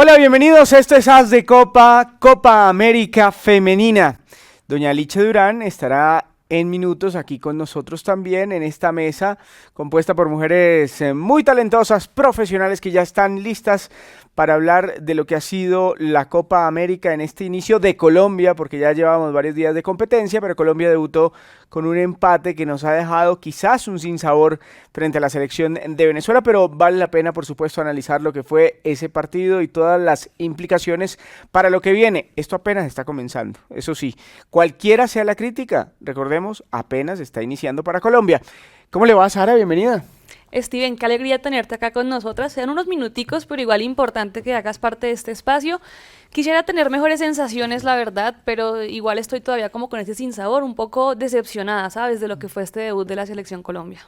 Hola, bienvenidos. Esto es Haz de Copa, Copa América Femenina. Doña Liche Durán estará en minutos aquí con nosotros también en esta mesa compuesta por mujeres muy talentosas, profesionales que ya están listas para hablar de lo que ha sido la Copa América en este inicio de Colombia, porque ya llevamos varios días de competencia, pero Colombia debutó con un empate que nos ha dejado quizás un sinsabor frente a la selección de Venezuela, pero vale la pena, por supuesto, analizar lo que fue ese partido y todas las implicaciones para lo que viene. Esto apenas está comenzando, eso sí, cualquiera sea la crítica, recordemos, apenas está iniciando para Colombia. ¿Cómo le va, Sara? Bienvenida. Steven, qué alegría tenerte acá con nosotras. Sean unos minuticos, pero igual importante que hagas parte de este espacio. Quisiera tener mejores sensaciones, la verdad, pero igual estoy todavía como con ese sinsabor, un poco decepcionada, ¿sabes? De lo que fue este debut de la Selección Colombia.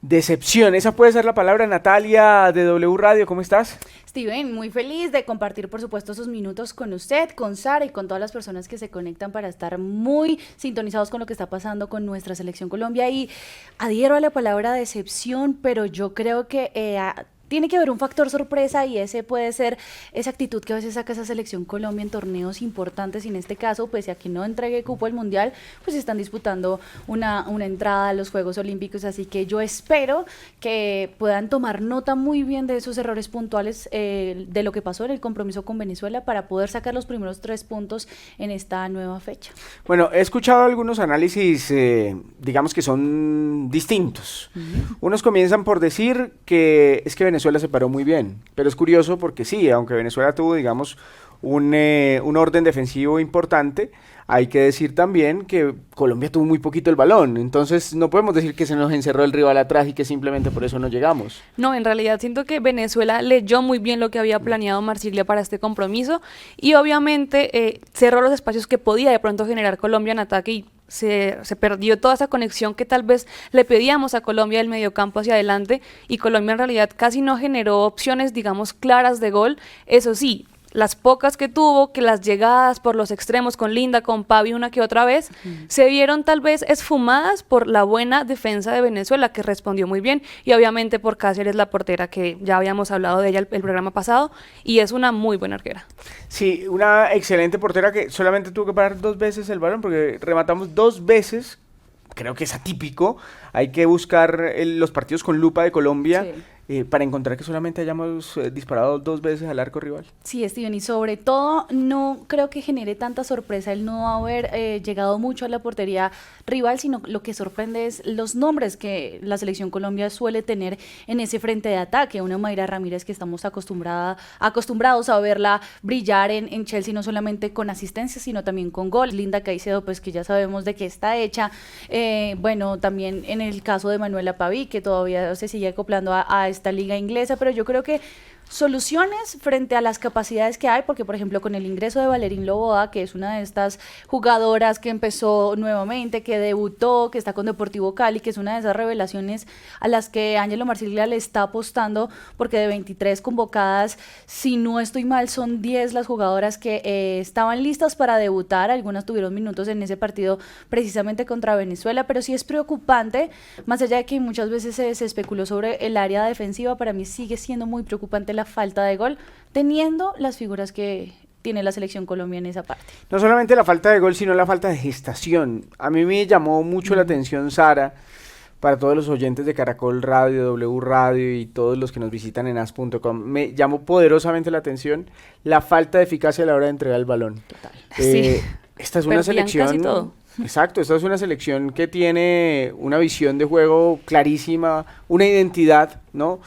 Decepción, esa puede ser la palabra. Natalia de W Radio, ¿cómo estás? Steven, muy feliz de compartir, por supuesto, esos minutos con usted, con Sara y con todas las personas que se conectan para estar muy sintonizados con lo que está pasando con nuestra Selección Colombia. Y adhiero a la palabra decepción, pero yo creo que tiene que haber un factor sorpresa y ese puede ser esa actitud que a veces saca esa Selección Colombia en torneos importantes, y en este caso, pese a que no entregue cupo al Mundial, pues están disputando una entrada a los Juegos Olímpicos, así que yo espero que puedan tomar nota muy bien de esos errores puntuales de lo que pasó en el compromiso con Venezuela para poder sacar los primeros 3 puntos en esta nueva fecha. Bueno, he escuchado algunos análisis, digamos que son distintos. Unos comienzan por decir que es que Venezuela se paró muy bien, pero es curioso porque sí, aunque Venezuela tuvo, digamos, un orden defensivo importante, hay que decir también que Colombia tuvo muy poquito el balón, entonces no podemos decir que se nos encerró el rival atrás y que simplemente por eso no llegamos. No, en realidad siento que Venezuela leyó muy bien lo que había planeado Marsiglia para este compromiso y obviamente cerró los espacios que podía de pronto generar Colombia en ataque y se perdió toda esa conexión que tal vez le pedíamos a Colombia del mediocampo hacia adelante, y Colombia en realidad casi no generó opciones, digamos, claras de gol. Eso sí, las pocas que tuvo, que las llegadas por los extremos con Linda, con Pavi una que otra vez, se vieron tal vez esfumadas por la buena defensa de Venezuela, que respondió muy bien, y obviamente por Cáceres, la portera, que ya habíamos hablado de ella el programa pasado, y es una muy buena arquera. Sí, una excelente portera que solamente tuvo que parar 2 veces el balón, porque rematamos 2 veces, creo que es atípico, hay que buscar los partidos con lupa de Colombia. Sí. Para encontrar que solamente hayamos disparado 2 veces al arco rival. Sí, Steven, y sobre todo no creo que genere tanta sorpresa el no haber llegado mucho a la portería rival, sino lo que sorprende es los nombres que la Selección Colombia suele tener en ese frente de ataque. Una Mayra Ramírez que estamos acostumbrados a verla brillar en Chelsea, no solamente con asistencia, sino también con gol. Linda Caicedo, pues que ya sabemos de qué está hecha. Bueno, también en el caso de Manuela Pavi, que todavía se sigue acoplando a esta liga inglesa, pero yo creo que soluciones frente a las capacidades que hay, porque por ejemplo con el ingreso de Valerín Loboda, que es una de estas jugadoras que empezó nuevamente, que debutó, que está con Deportivo Cali, que es una de esas revelaciones a las que Ángelo Marsiglia le está apostando, porque de 23 convocadas, si no estoy mal, son 10 las jugadoras que estaban listas para debutar. Algunas tuvieron minutos en ese partido precisamente contra Venezuela, pero sí es preocupante, más allá de que muchas veces se especuló sobre el área defensiva, para mí sigue siendo muy preocupante la falta de gol, teniendo las figuras que tiene la Selección Colombia en esa parte. No solamente la falta de gol, sino la falta de gestación. A mí me llamó mucho la atención, Sara, para todos los oyentes de Caracol Radio, W Radio y todos los que nos visitan en as.com, me llamó poderosamente la atención la falta de eficacia a la hora de entregar el balón. Total. Sí. Esta es una selección... Casi todo. Exacto, esta es una selección que tiene una visión de juego clarísima, una identidad, ¿no?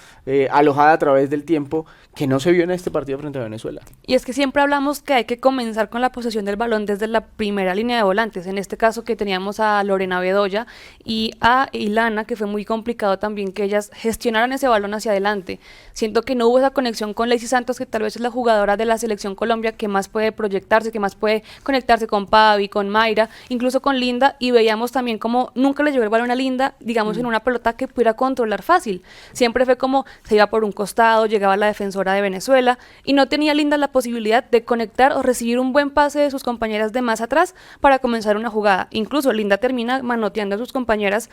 Alojada a través del tiempo, que no se vio en este partido frente a Venezuela. Y es que siempre hablamos que hay que comenzar con la posesión del balón desde la primera línea de volantes, en este caso que teníamos a Lorena Bedoya y a Ilana, que fue muy complicado también que ellas gestionaran ese balón hacia adelante. Siento que no hubo esa conexión con Lacey Santos, que tal vez es la jugadora de la Selección Colombia que más puede proyectarse, que más puede conectarse con Pavi, con Mayra, incluso con Linda, y veíamos también como nunca le llegó el balón a Linda, digamos, en una pelota que pudiera controlar fácil. Siempre fue como se iba por un costado, llegaba la defensora defensora de Venezuela, y no tenía Linda la posibilidad de conectar o recibir un buen pase de sus compañeras de más atrás para comenzar una jugada. Incluso Linda termina manoteando a sus compañeras,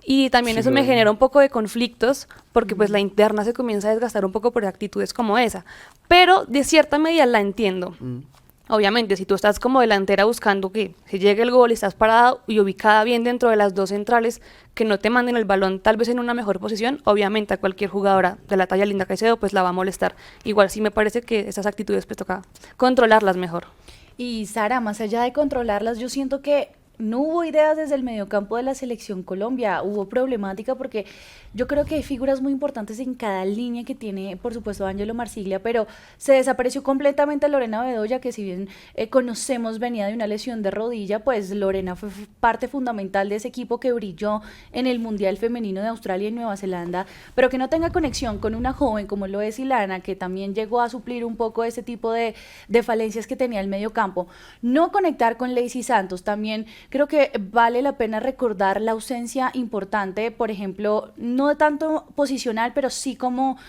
y también Sí, eso me genera un poco de conflictos, porque pues la interna se comienza a desgastar un poco por actitudes como esa. Pero de cierta medida la entiendo. Obviamente, si tú estás como delantera buscando que si llegue el gol y estás parada y ubicada bien dentro de las dos centrales, que no te manden el balón tal vez en una mejor posición, obviamente a cualquier jugadora de la talla Linda Caicedo pues la va a molestar. Igual sí me parece que esas actitudes pues toca controlarlas mejor. Y Sara, más allá de controlarlas, yo siento que no hubo ideas desde el mediocampo de la selección Colombia, hubo problemática porque yo creo que hay figuras muy importantes en cada línea que tiene, por supuesto, Ángelo Marsiglia, pero se desapareció completamente Lorena Bedoya, que si bien conocemos venía de una lesión de rodilla, pues Lorena fue parte fundamental de ese equipo que brilló en el Mundial Femenino de Australia y Nueva Zelanda, pero que no tenga conexión con una joven como lo es Ilana, que también llegó a suplir un poco ese tipo de falencias que tenía el mediocampo. No conectar con Lacey Santos también. Creo que vale la pena recordar la ausencia importante, por ejemplo, no de tanto posicional, pero sí como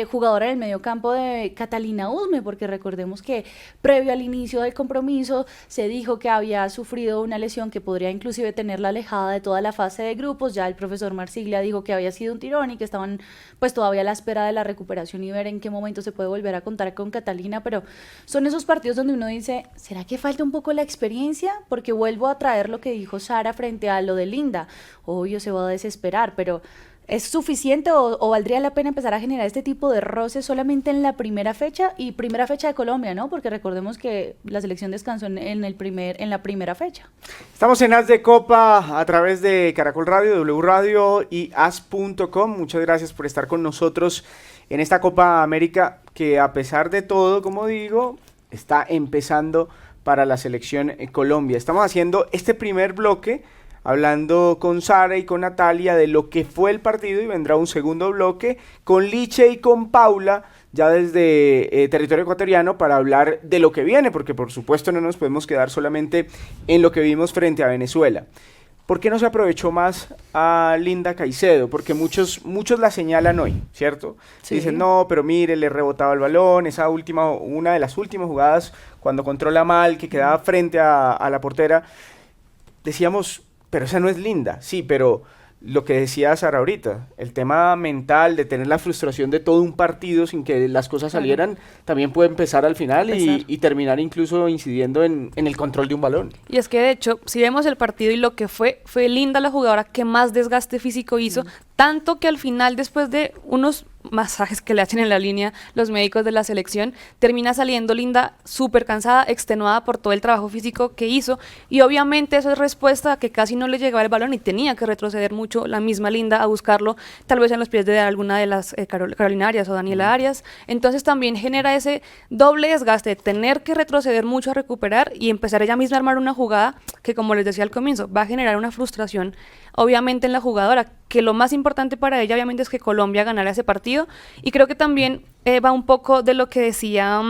jugadora en el medio campo de Catalina Usme, porque recordemos que previo al inicio del compromiso se dijo que había sufrido una lesión que podría inclusive tenerla alejada de toda la fase de grupos. Ya el profesor Marsiglia dijo que había sido un tirón y que estaban pues todavía a la espera de la recuperación y ver en qué momento se puede volver a contar con Catalina, pero son esos partidos donde uno dice, ¿será que falta un poco la experiencia? Porque vuelvo a traer lo que dijo Sara frente a lo de Linda. Obvio se va a desesperar, pero ¿es suficiente o valdría la pena empezar a generar este tipo de roces solamente en la primera fecha y primera fecha de Colombia, ¿no? Porque recordemos que la selección descansó en la primera fecha. Estamos en As de Copa a través de Caracol Radio, W Radio y as.com. Muchas gracias por estar con nosotros en esta Copa América que, a pesar de todo, como digo, está empezando para la selección Colombia. Estamos haciendo este primer bloque hablando con Sara y con Natalia de lo que fue el partido, y vendrá un segundo bloque con Liche y con Paula ya desde territorio ecuatoriano para hablar de lo que viene, porque por supuesto no nos podemos quedar solamente en lo que vimos frente a Venezuela. ¿Por qué no se aprovechó más a Linda Caicedo? Porque muchos la señalan hoy, ¿cierto? Sí. Dicen, no, pero mire, le rebotaba el balón, una de las últimas jugadas, cuando controla mal, que quedaba frente a la portera, decíamos, pero esa no es Linda. Sí, pero lo que decía Sara ahorita, el tema mental de tener la frustración de todo un partido sin que las cosas salieran, también puede empezar al final y terminar incluso incidiendo en el control de un balón. Y es que de hecho, si vemos el partido y lo que fue Linda la jugadora que más desgaste físico hizo, tanto que al final, después de unos masajes que le hacen en la línea los médicos de la selección, termina saliendo Linda súper cansada, extenuada por todo el trabajo físico que hizo, y obviamente eso es respuesta a que casi no le llegaba el balón y tenía que retroceder mucho la misma Linda a buscarlo, tal vez en los pies de alguna de las Carolina Arias o Daniela Arias. Entonces también genera ese doble desgaste de tener que retroceder mucho a recuperar y empezar ella misma a armar una jugada que, como les decía al comienzo, va a generar una frustración obviamente en la jugadora, que lo más importante para ella obviamente es que Colombia ganara ese partido, y creo que también va un poco de lo que decía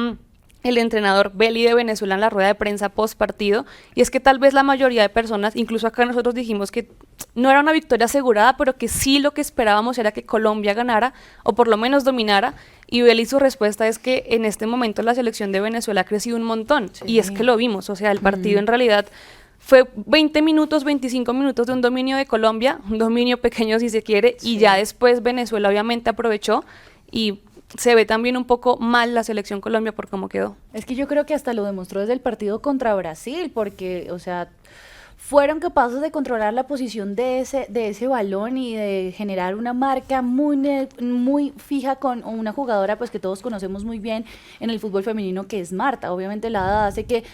el entrenador Belli de Venezuela en la rueda de prensa post partido, y es que tal vez la mayoría de personas, incluso acá nosotros dijimos que no era una victoria asegurada, pero que sí lo que esperábamos era que Colombia ganara, o por lo menos dominara, y Belli su respuesta es que en este momento la selección de Venezuela ha crecido un montón, y es que lo vimos, o sea, el partido en realidad fue 20 minutos, 25 minutos de un dominio de Colombia, un dominio pequeño si se quiere, y ya después Venezuela obviamente aprovechó, y se ve también un poco mal la selección Colombia por cómo quedó. Es que yo creo que hasta lo demostró desde el partido contra Brasil, porque, o sea, fueron capaces de controlar la posición de ese balón y de generar una marca muy fija con una jugadora pues que todos conocemos muy bien en el fútbol femenino, que es Marta. Obviamente la edad hace que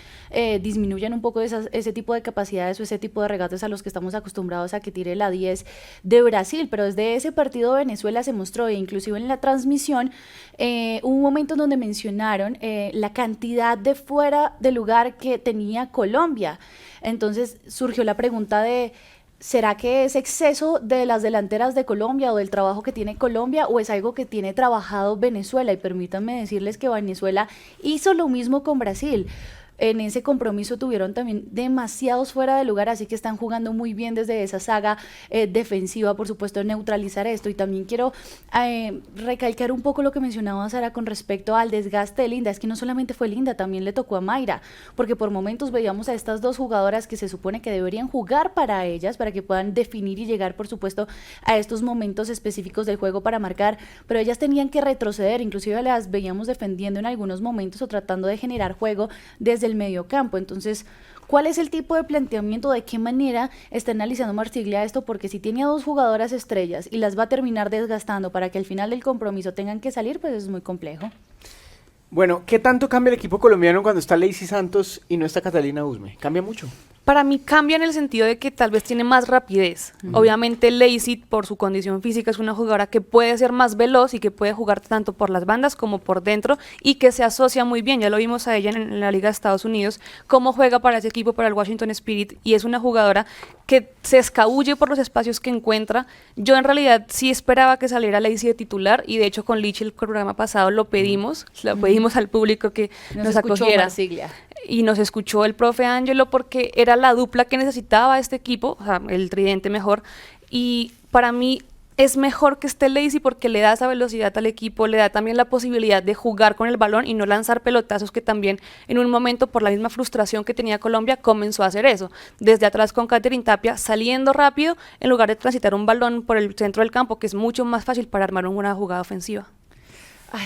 disminuyan un poco ese tipo de capacidades o ese tipo de regates a los que estamos acostumbrados a que tire la 10 de Brasil, pero desde ese partido Venezuela se mostró, e inclusive en la transmisión hubo un momento en donde mencionaron la cantidad de fuera de lugar que tenía Colombia. Entonces surgió la pregunta de, ¿será que es exceso de las delanteras de Colombia o del trabajo que tiene Colombia, o es algo que tiene trabajado Venezuela? Y permítanme decirles que Venezuela hizo lo mismo con Brasil. en ese compromiso tuvieron también demasiados fuera de lugar, así que están jugando muy bien desde esa saga defensiva, por supuesto, neutralizar esto. Y también quiero recalcar un poco lo que mencionaba Sara con respecto al desgaste de Linda. Es que no solamente fue Linda, también le tocó a Mayra, porque por momentos veíamos a estas dos jugadoras que se supone que deberían jugar para ellas, para que puedan definir y llegar, por supuesto, a estos momentos específicos del juego para marcar, pero ellas tenían que retroceder, inclusive las veíamos defendiendo en algunos momentos o tratando de generar juego desde el medio campo. Entonces, ¿cuál es el tipo de planteamiento? ¿De qué manera está analizando Marsiglia esto? Porque si tiene a dos jugadoras estrellas y las va a terminar desgastando para que al final del compromiso tengan que salir, pues es muy complejo. Bueno, ¿qué tanto cambia el equipo colombiano cuando está Lacey Santos y no está Catalina Usme? ¿Cambia mucho? Para mí cambia en el sentido de que tal vez tiene más rapidez. Obviamente Lacey, por su condición física, es una jugadora que puede ser más veloz y que puede jugar tanto por las bandas como por dentro y que se asocia muy bien. Ya lo vimos a ella en la Liga de Estados Unidos, cómo juega para ese equipo, para el Washington Spirit, y es una jugadora que se escabulle por los espacios que encuentra. Yo en realidad sí esperaba que saliera Lacey de titular, y de hecho con Lich el programa pasado lo pedimos al público que nos acogiera. Marsiglia. Y nos escuchó el profe Ángelo porque era la dupla que necesitaba este equipo, o sea, el tridente mejor, y para mí es mejor que esté Lacey porque le da esa velocidad al equipo, le da también la posibilidad de jugar con el balón y no lanzar pelotazos, que también en un momento, por la misma frustración que tenía Colombia, comenzó a hacer eso, desde atrás con Katherine Tapia, saliendo rápido en lugar de transitar un balón por el centro del campo, que es mucho más fácil para armar una jugada ofensiva.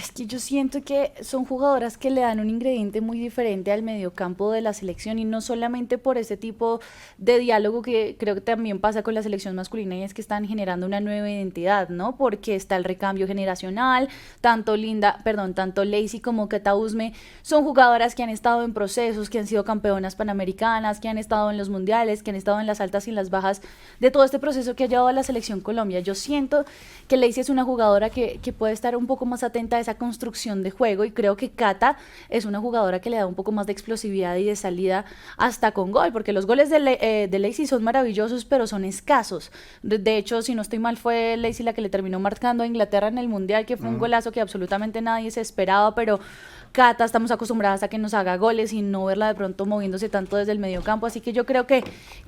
Es que yo siento que son jugadoras que le dan un ingrediente muy diferente al mediocampo de la selección, y no solamente por ese tipo de diálogo que creo que también pasa con la selección masculina, y es que están generando una nueva identidad, ¿no? Porque está el recambio generacional, tanto Lacey como Cata Usme son jugadoras que han estado en procesos, que han sido campeonas panamericanas, que han estado en los mundiales, que han estado en las altas y en las bajas de todo este proceso que ha llevado a la selección Colombia. Yo siento que Lacey es una jugadora que puede estar un poco más atenta a esa construcción de juego, y creo que Cata es una jugadora que le da un poco más de explosividad y de salida hasta con gol, porque los goles de Lacey son maravillosos, pero son escasos. De hecho, si no estoy mal, fue Lacey la que le terminó marcando a Inglaterra en el Mundial, que fue un golazo que absolutamente nadie se esperaba, pero Cata estamos acostumbradas a que nos haga goles y no verla de pronto moviéndose tanto desde el medio campo, así que yo creo que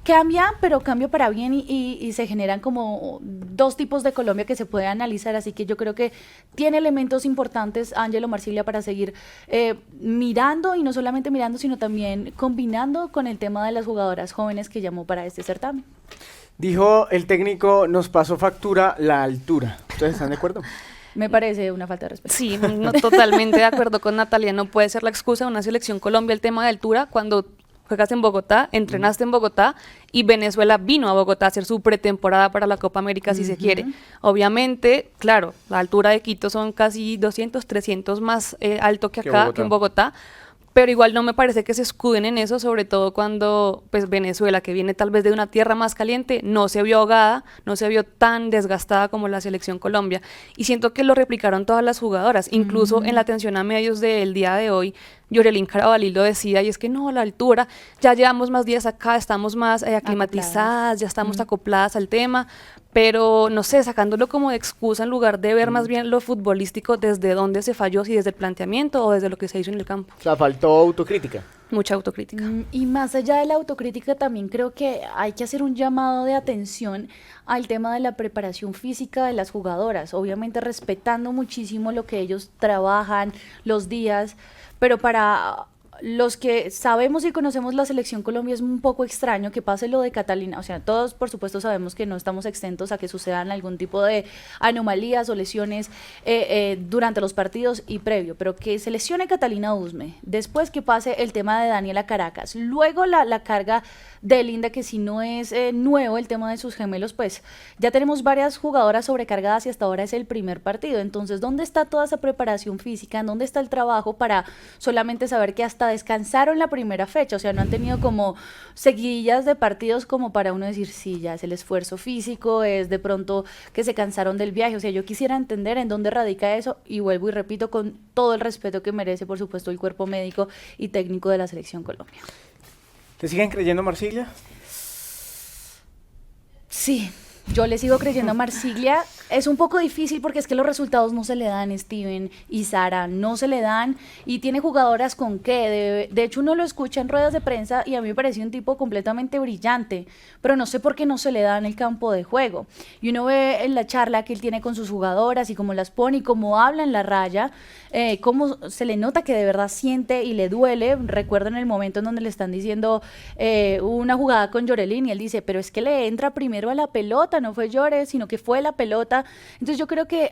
cambia, pero cambia para bien, y se generan como dos tipos de Colombia que se puede analizar, así que yo creo que tiene elementos importantes Ángelo Marsiglia para seguir mirando, y no solamente mirando, sino también combinando con el tema de las jugadoras jóvenes que llamó para este certamen. Dijo el técnico, nos pasó factura la altura. ¿Ustedes están de acuerdo? Me parece una falta de respeto. Sí, no, totalmente de acuerdo con Natalia. No puede ser la excusa de una selección Colombia el tema de altura cuando juegas en Bogotá, entrenaste en Bogotá, y Venezuela vino a Bogotá a hacer su pretemporada para la Copa América, si se quiere. Obviamente, claro, la altura de Quito son casi 200, 300 más alto que acá, que en Bogotá, pero igual no me parece que se escuden en eso, sobre todo cuando pues Venezuela, que viene tal vez de una tierra más caliente, no se vio ahogada, no se vio tan desgastada como la selección Colombia, y siento que lo replicaron todas las jugadoras, incluso en la atención a medios del día de hoy. Yorelín Carabalí lo decía, y es que no, la altura, ya llevamos más días acá, estamos más aclimatizadas, ya estamos acopladas al tema, pero no sé, sacándolo como de excusa en lugar de ver más bien lo futbolístico, desde dónde se falló, si desde el planteamiento o desde lo que se hizo en el campo. O sea, faltó autocrítica. Mucha autocrítica. Y más allá de la autocrítica, también creo que hay que hacer un llamado de atención al tema de la preparación física de las jugadoras, obviamente respetando muchísimo lo que ellos trabajan, los días, pero para los que sabemos y conocemos la selección Colombia es un poco extraño que pase lo de Catalina. O sea, todos por supuesto sabemos que no estamos exentos a que sucedan algún tipo de anomalías o lesiones durante los partidos y previo, pero que se lesione Catalina Usme, después que pase el tema de Daniela Caracas, luego la carga de Linda, que si no es nuevo el tema de sus gemelos, pues ya tenemos varias jugadoras sobrecargadas y hasta ahora es el primer partido. Entonces, ¿dónde está toda esa preparación física? ¿Dónde está el trabajo para solamente saber que hasta descansaron la primera fecha? O sea, no han tenido como seguidillas de partidos como para uno decir, sí, ya es el esfuerzo físico, es de pronto que se cansaron del viaje. O sea, yo quisiera entender en dónde radica eso, y vuelvo y repito, con todo el respeto que merece, por supuesto, el cuerpo médico y técnico de la selección ¿Te siguen creyendo, Marsiglia? Sí, Yo le sigo creyendo a Marsiglia. Es un poco difícil porque es que los resultados no se le dan, Steven y Sara, no se le dan, y tiene jugadoras con qué. De hecho, uno lo escucha en ruedas de prensa y a mí me parece un tipo completamente brillante, pero no sé por qué no se le da en el campo de juego. Y uno ve en la charla que él tiene con sus jugadoras y cómo las pone y cómo habla en la raya, cómo se le nota que de verdad siente y le duele. Recuerdo en el momento en donde le están diciendo una jugada con Llorelín y él dice, pero es que le entra primero a la pelota, no fue Llore, sino que fue la pelota. Entonces yo creo que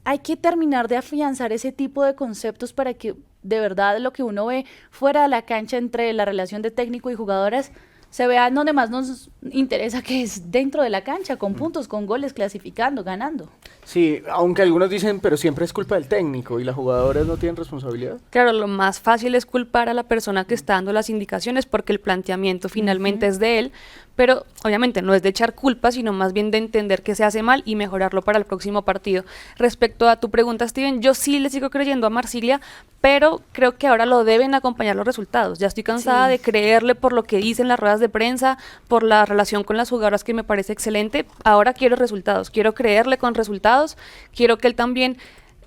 hay que terminar de afianzar ese tipo de conceptos para que de verdad lo que uno ve fuera de la cancha entre la relación de técnico y jugadoras se vea donde más nos interesa, que es dentro de la cancha, con puntos, con goles, clasificando, ganando. Sí, aunque algunos dicen, pero siempre es culpa del técnico y las jugadoras no tienen responsabilidad. Claro, lo más fácil es culpar a la persona que está dando las indicaciones porque el planteamiento finalmente es de él, pero obviamente no es de echar culpa, sino más bien de entender que se hace mal y mejorarlo para el próximo partido. Respecto a tu pregunta, Steven, yo sí le sigo creyendo a Marsiglia, pero creo que ahora lo deben acompañar los resultados. Ya estoy cansada de creerle por lo que dicen las ruedas de prensa, por la relación con las jugadoras que me parece excelente. Ahora quiero resultados, quiero creerle con resultados, quiero que él también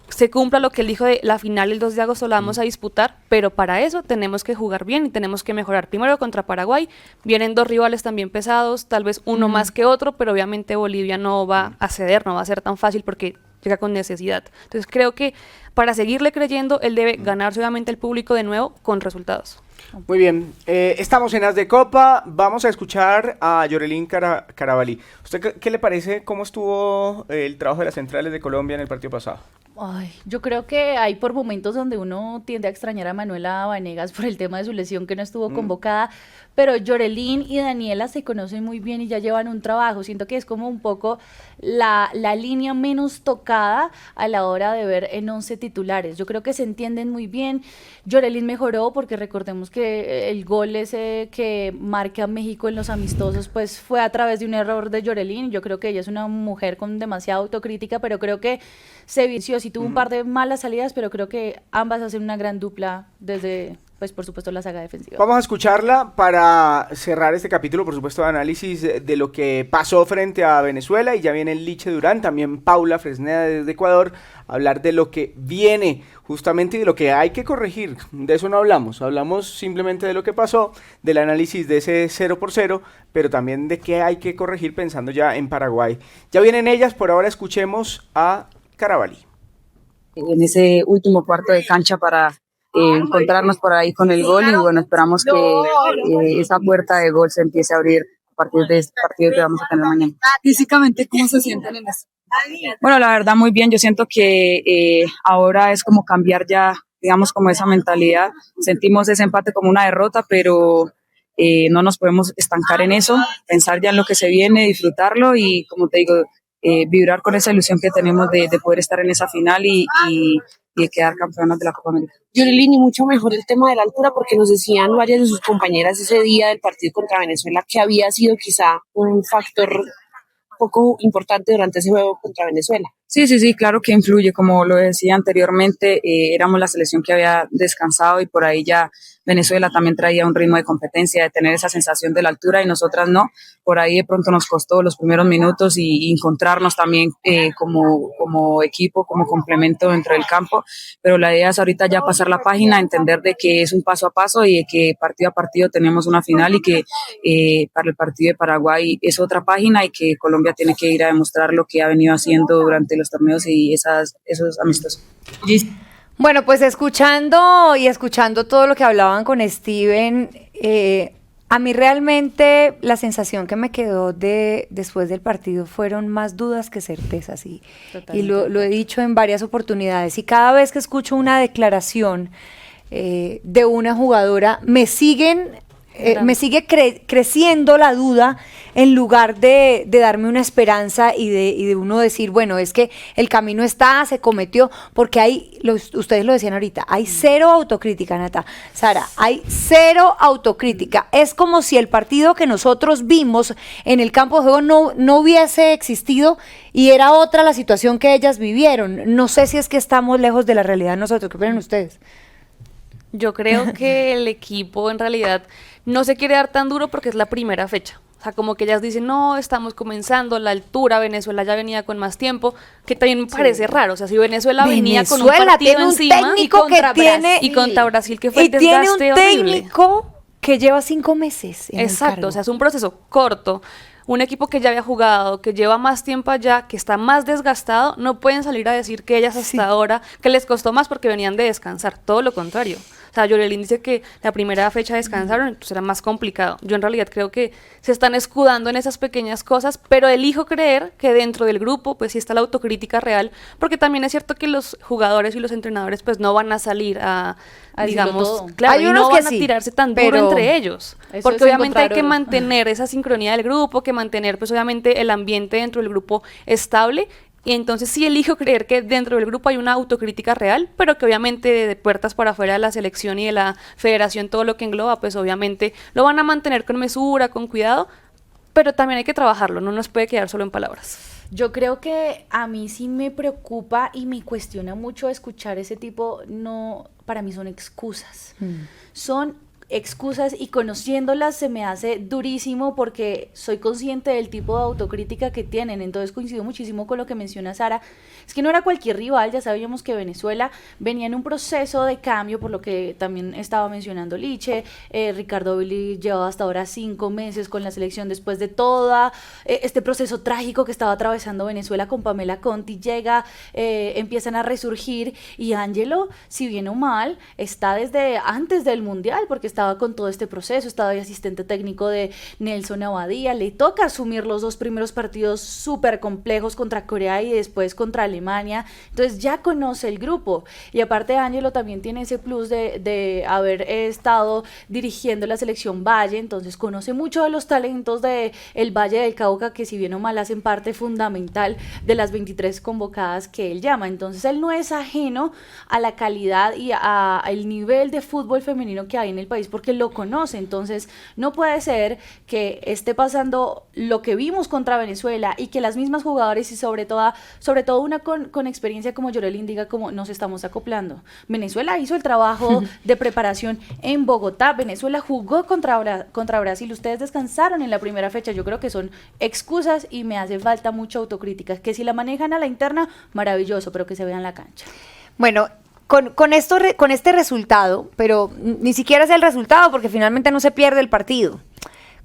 se cumpla lo que él dijo de la final el 2 de agosto la vamos a disputar, pero para eso tenemos que jugar bien y tenemos que mejorar. Primero contra Paraguay, vienen dos rivales también pesados, tal vez uno más que otro, pero obviamente Bolivia no va a ceder, no va a ser tan fácil porque llega con necesidad. Entonces creo que para seguirle creyendo, él debe ganarse obviamente el público de nuevo con resultados. Muy bien, estamos en As de Copa, vamos a escuchar a Llorelín Carabalí. ¿Usted qué le parece? ¿Cómo estuvo el trabajo de las centrales de Colombia en el partido pasado? Ay, yo creo que hay por momentos donde uno tiende a extrañar a Manuela Vanegas por el tema de su lesión que no estuvo convocada, pero Llorelín y Daniela se conocen muy bien y ya llevan un trabajo. Siento que es como un poco la línea menos tocada a la hora de ver en 11 titulares. Yo creo que se entienden muy bien. Llorelín mejoró porque recordemos que el gol ese que marca México en los amistosos pues fue a través de un error de Llorelín. Yo creo que ella es una mujer con demasiada autocrítica, pero creo que se vició. Sí tuvo un par de malas salidas, pero creo que ambas hacen una gran dupla desde, pues por supuesto, la saga defensiva. Vamos a escucharla para cerrar este capítulo, por supuesto, de análisis de lo que pasó frente a Venezuela, y ya viene Liche Durán, también Paula Fresneda desde Ecuador, a hablar de lo que viene justamente y de lo que hay que corregir. De eso no hablamos simplemente de lo que pasó, del análisis de ese 0-0, pero también de qué hay que corregir pensando ya en Paraguay. Ya vienen ellas, por ahora escuchemos a Carabalí. En ese último cuarto de cancha para encontrarnos por ahí con el gol, y bueno, esperamos que esa puerta de gol se empiece a abrir a partir de este partido que vamos a tener mañana. Físicamente, ¿cómo se sienten en eso? Bueno, la verdad muy bien, yo siento que ahora es como cambiar ya, digamos, como esa mentalidad. Sentimos ese empate como una derrota, pero no nos podemos estancar en eso, pensar ya en lo que se viene, disfrutarlo y, como te digo, vibrar con esa ilusión que tenemos de poder estar en esa final y de quedar campeonas de la Copa América. Llorelín, y mucho mejor el tema de la altura, porque nos decían varias de sus compañeras ese día del partido contra Venezuela que había sido quizá un factor poco importante durante ese juego contra Venezuela. Sí, claro que influye. Como lo decía anteriormente, éramos la selección que había descansado y por ahí ya Venezuela también traía un ritmo de competencia, de tener esa sensación de la altura, y nosotras no. Por ahí de pronto nos costó los primeros minutos y encontrarnos también como equipo, como complemento dentro del campo, pero la idea es ahorita ya pasar la página, entender de que es un paso a paso y de que partido a partido tenemos una final, y que para el partido de Paraguay es otra página y que Colombia tiene que ir a demostrar lo que ha venido haciendo durante los torneos y esos amistosos. Bueno, pues escuchando todo lo que hablaban con Steven, a mí realmente la sensación que me quedó después del partido fueron más dudas que certezas, y lo he dicho en varias oportunidades, y cada vez que escucho una declaración de una jugadora me sigue creciendo la duda, en lugar de darme una esperanza y de uno decir, bueno, es que el camino está, se cometió, porque ustedes lo decían ahorita, hay cero autocrítica, Nata, Sara, hay cero autocrítica. Es como si el partido que nosotros vimos en el campo de juego no hubiese existido y era otra la situación que ellas vivieron. No sé si es que estamos lejos de la realidad nosotros. ¿Qué opinan ustedes? Yo creo que el equipo en realidad no se quiere dar tan duro porque es la primera fecha. O sea, como que ellas dicen, no, estamos comenzando, la altura, Venezuela ya venía con más tiempo, que también me parece raro. O sea, si Venezuela venía con un Venezuela partido tiene un encima técnico que tiene y contra Brasil, que fue y el tiene un desgaste horrible. técnico que lleva 5 meses en el Exacto, cargo. o sea, es un proceso corto. Un equipo que ya había jugado, que lleva más tiempo allá, que está más desgastado, no pueden salir a decir que ellas hasta ahora, que les costó más porque venían de descansar. Todo lo contrario. O sea, Yorelín dice que la primera fecha descansaron, entonces era más complicado. Yo en realidad creo que se están escudando en esas pequeñas cosas, pero elijo creer que dentro del grupo, pues sí está la autocrítica real, porque también es cierto que los jugadores y los entrenadores, pues no van a salir a decirlo digamos, todo. claro, Hay y unos no que van a sí, tirarse tan duro pero entre ellos, eso porque es obviamente hay encontrar que oro. mantener esa sincronía del grupo, que mantener, pues obviamente el ambiente dentro del grupo estable. Y entonces sí elijo creer que dentro del grupo hay una autocrítica real, pero que obviamente de puertas para afuera de la selección y de la federación, todo lo que engloba, pues obviamente lo van a mantener con mesura, con cuidado, pero también hay que trabajarlo, no nos puede quedar solo en palabras. Yo creo que a mí sí me preocupa y me cuestiona mucho escuchar ese tipo, no, para mí son excusas. Son excusas y conociéndolas se me hace durísimo porque soy consciente del tipo de autocrítica que tienen, entonces coincido muchísimo con lo que menciona Sara, es que no era cualquier rival, ya sabíamos que Venezuela venía en un proceso de cambio, por lo que también estaba mencionando Liche, Ricardo Billy llevaba hasta ahora 5 meses con la selección después de todo este proceso trágico que estaba atravesando Venezuela con Pamela Conti, llega, empiezan a resurgir y Ángelo, si bien o mal, está desde antes del Mundial, porque estaba con todo este proceso, estaba de asistente técnico de Nelson Abadía, le toca asumir los 2 primeros partidos súper complejos contra Corea y después contra Alemania, entonces ya conoce el grupo, y aparte Ángelo también tiene ese plus de haber estado dirigiendo la selección Valle, entonces conoce mucho de los talentos de el Valle del Cauca, que si bien o mal hacen parte fundamental de las 23 convocadas que él llama, entonces él no es ajeno a la calidad y al nivel de fútbol femenino que hay en el país, porque lo conoce, entonces no puede ser que esté pasando lo que vimos contra Venezuela y que las mismas jugadoras y sobre todo una con experiencia como Yorelín diga como nos estamos acoplando. Venezuela hizo el trabajo de preparación en Bogotá, Venezuela jugó contra Brasil, ustedes descansaron en la primera fecha, yo creo que son excusas y me hace falta mucha autocrítica, que si la manejan a la interna, maravilloso, pero que se vea en la cancha. Bueno, con este resultado, pero ni siquiera es el resultado porque finalmente no se pierde el partido.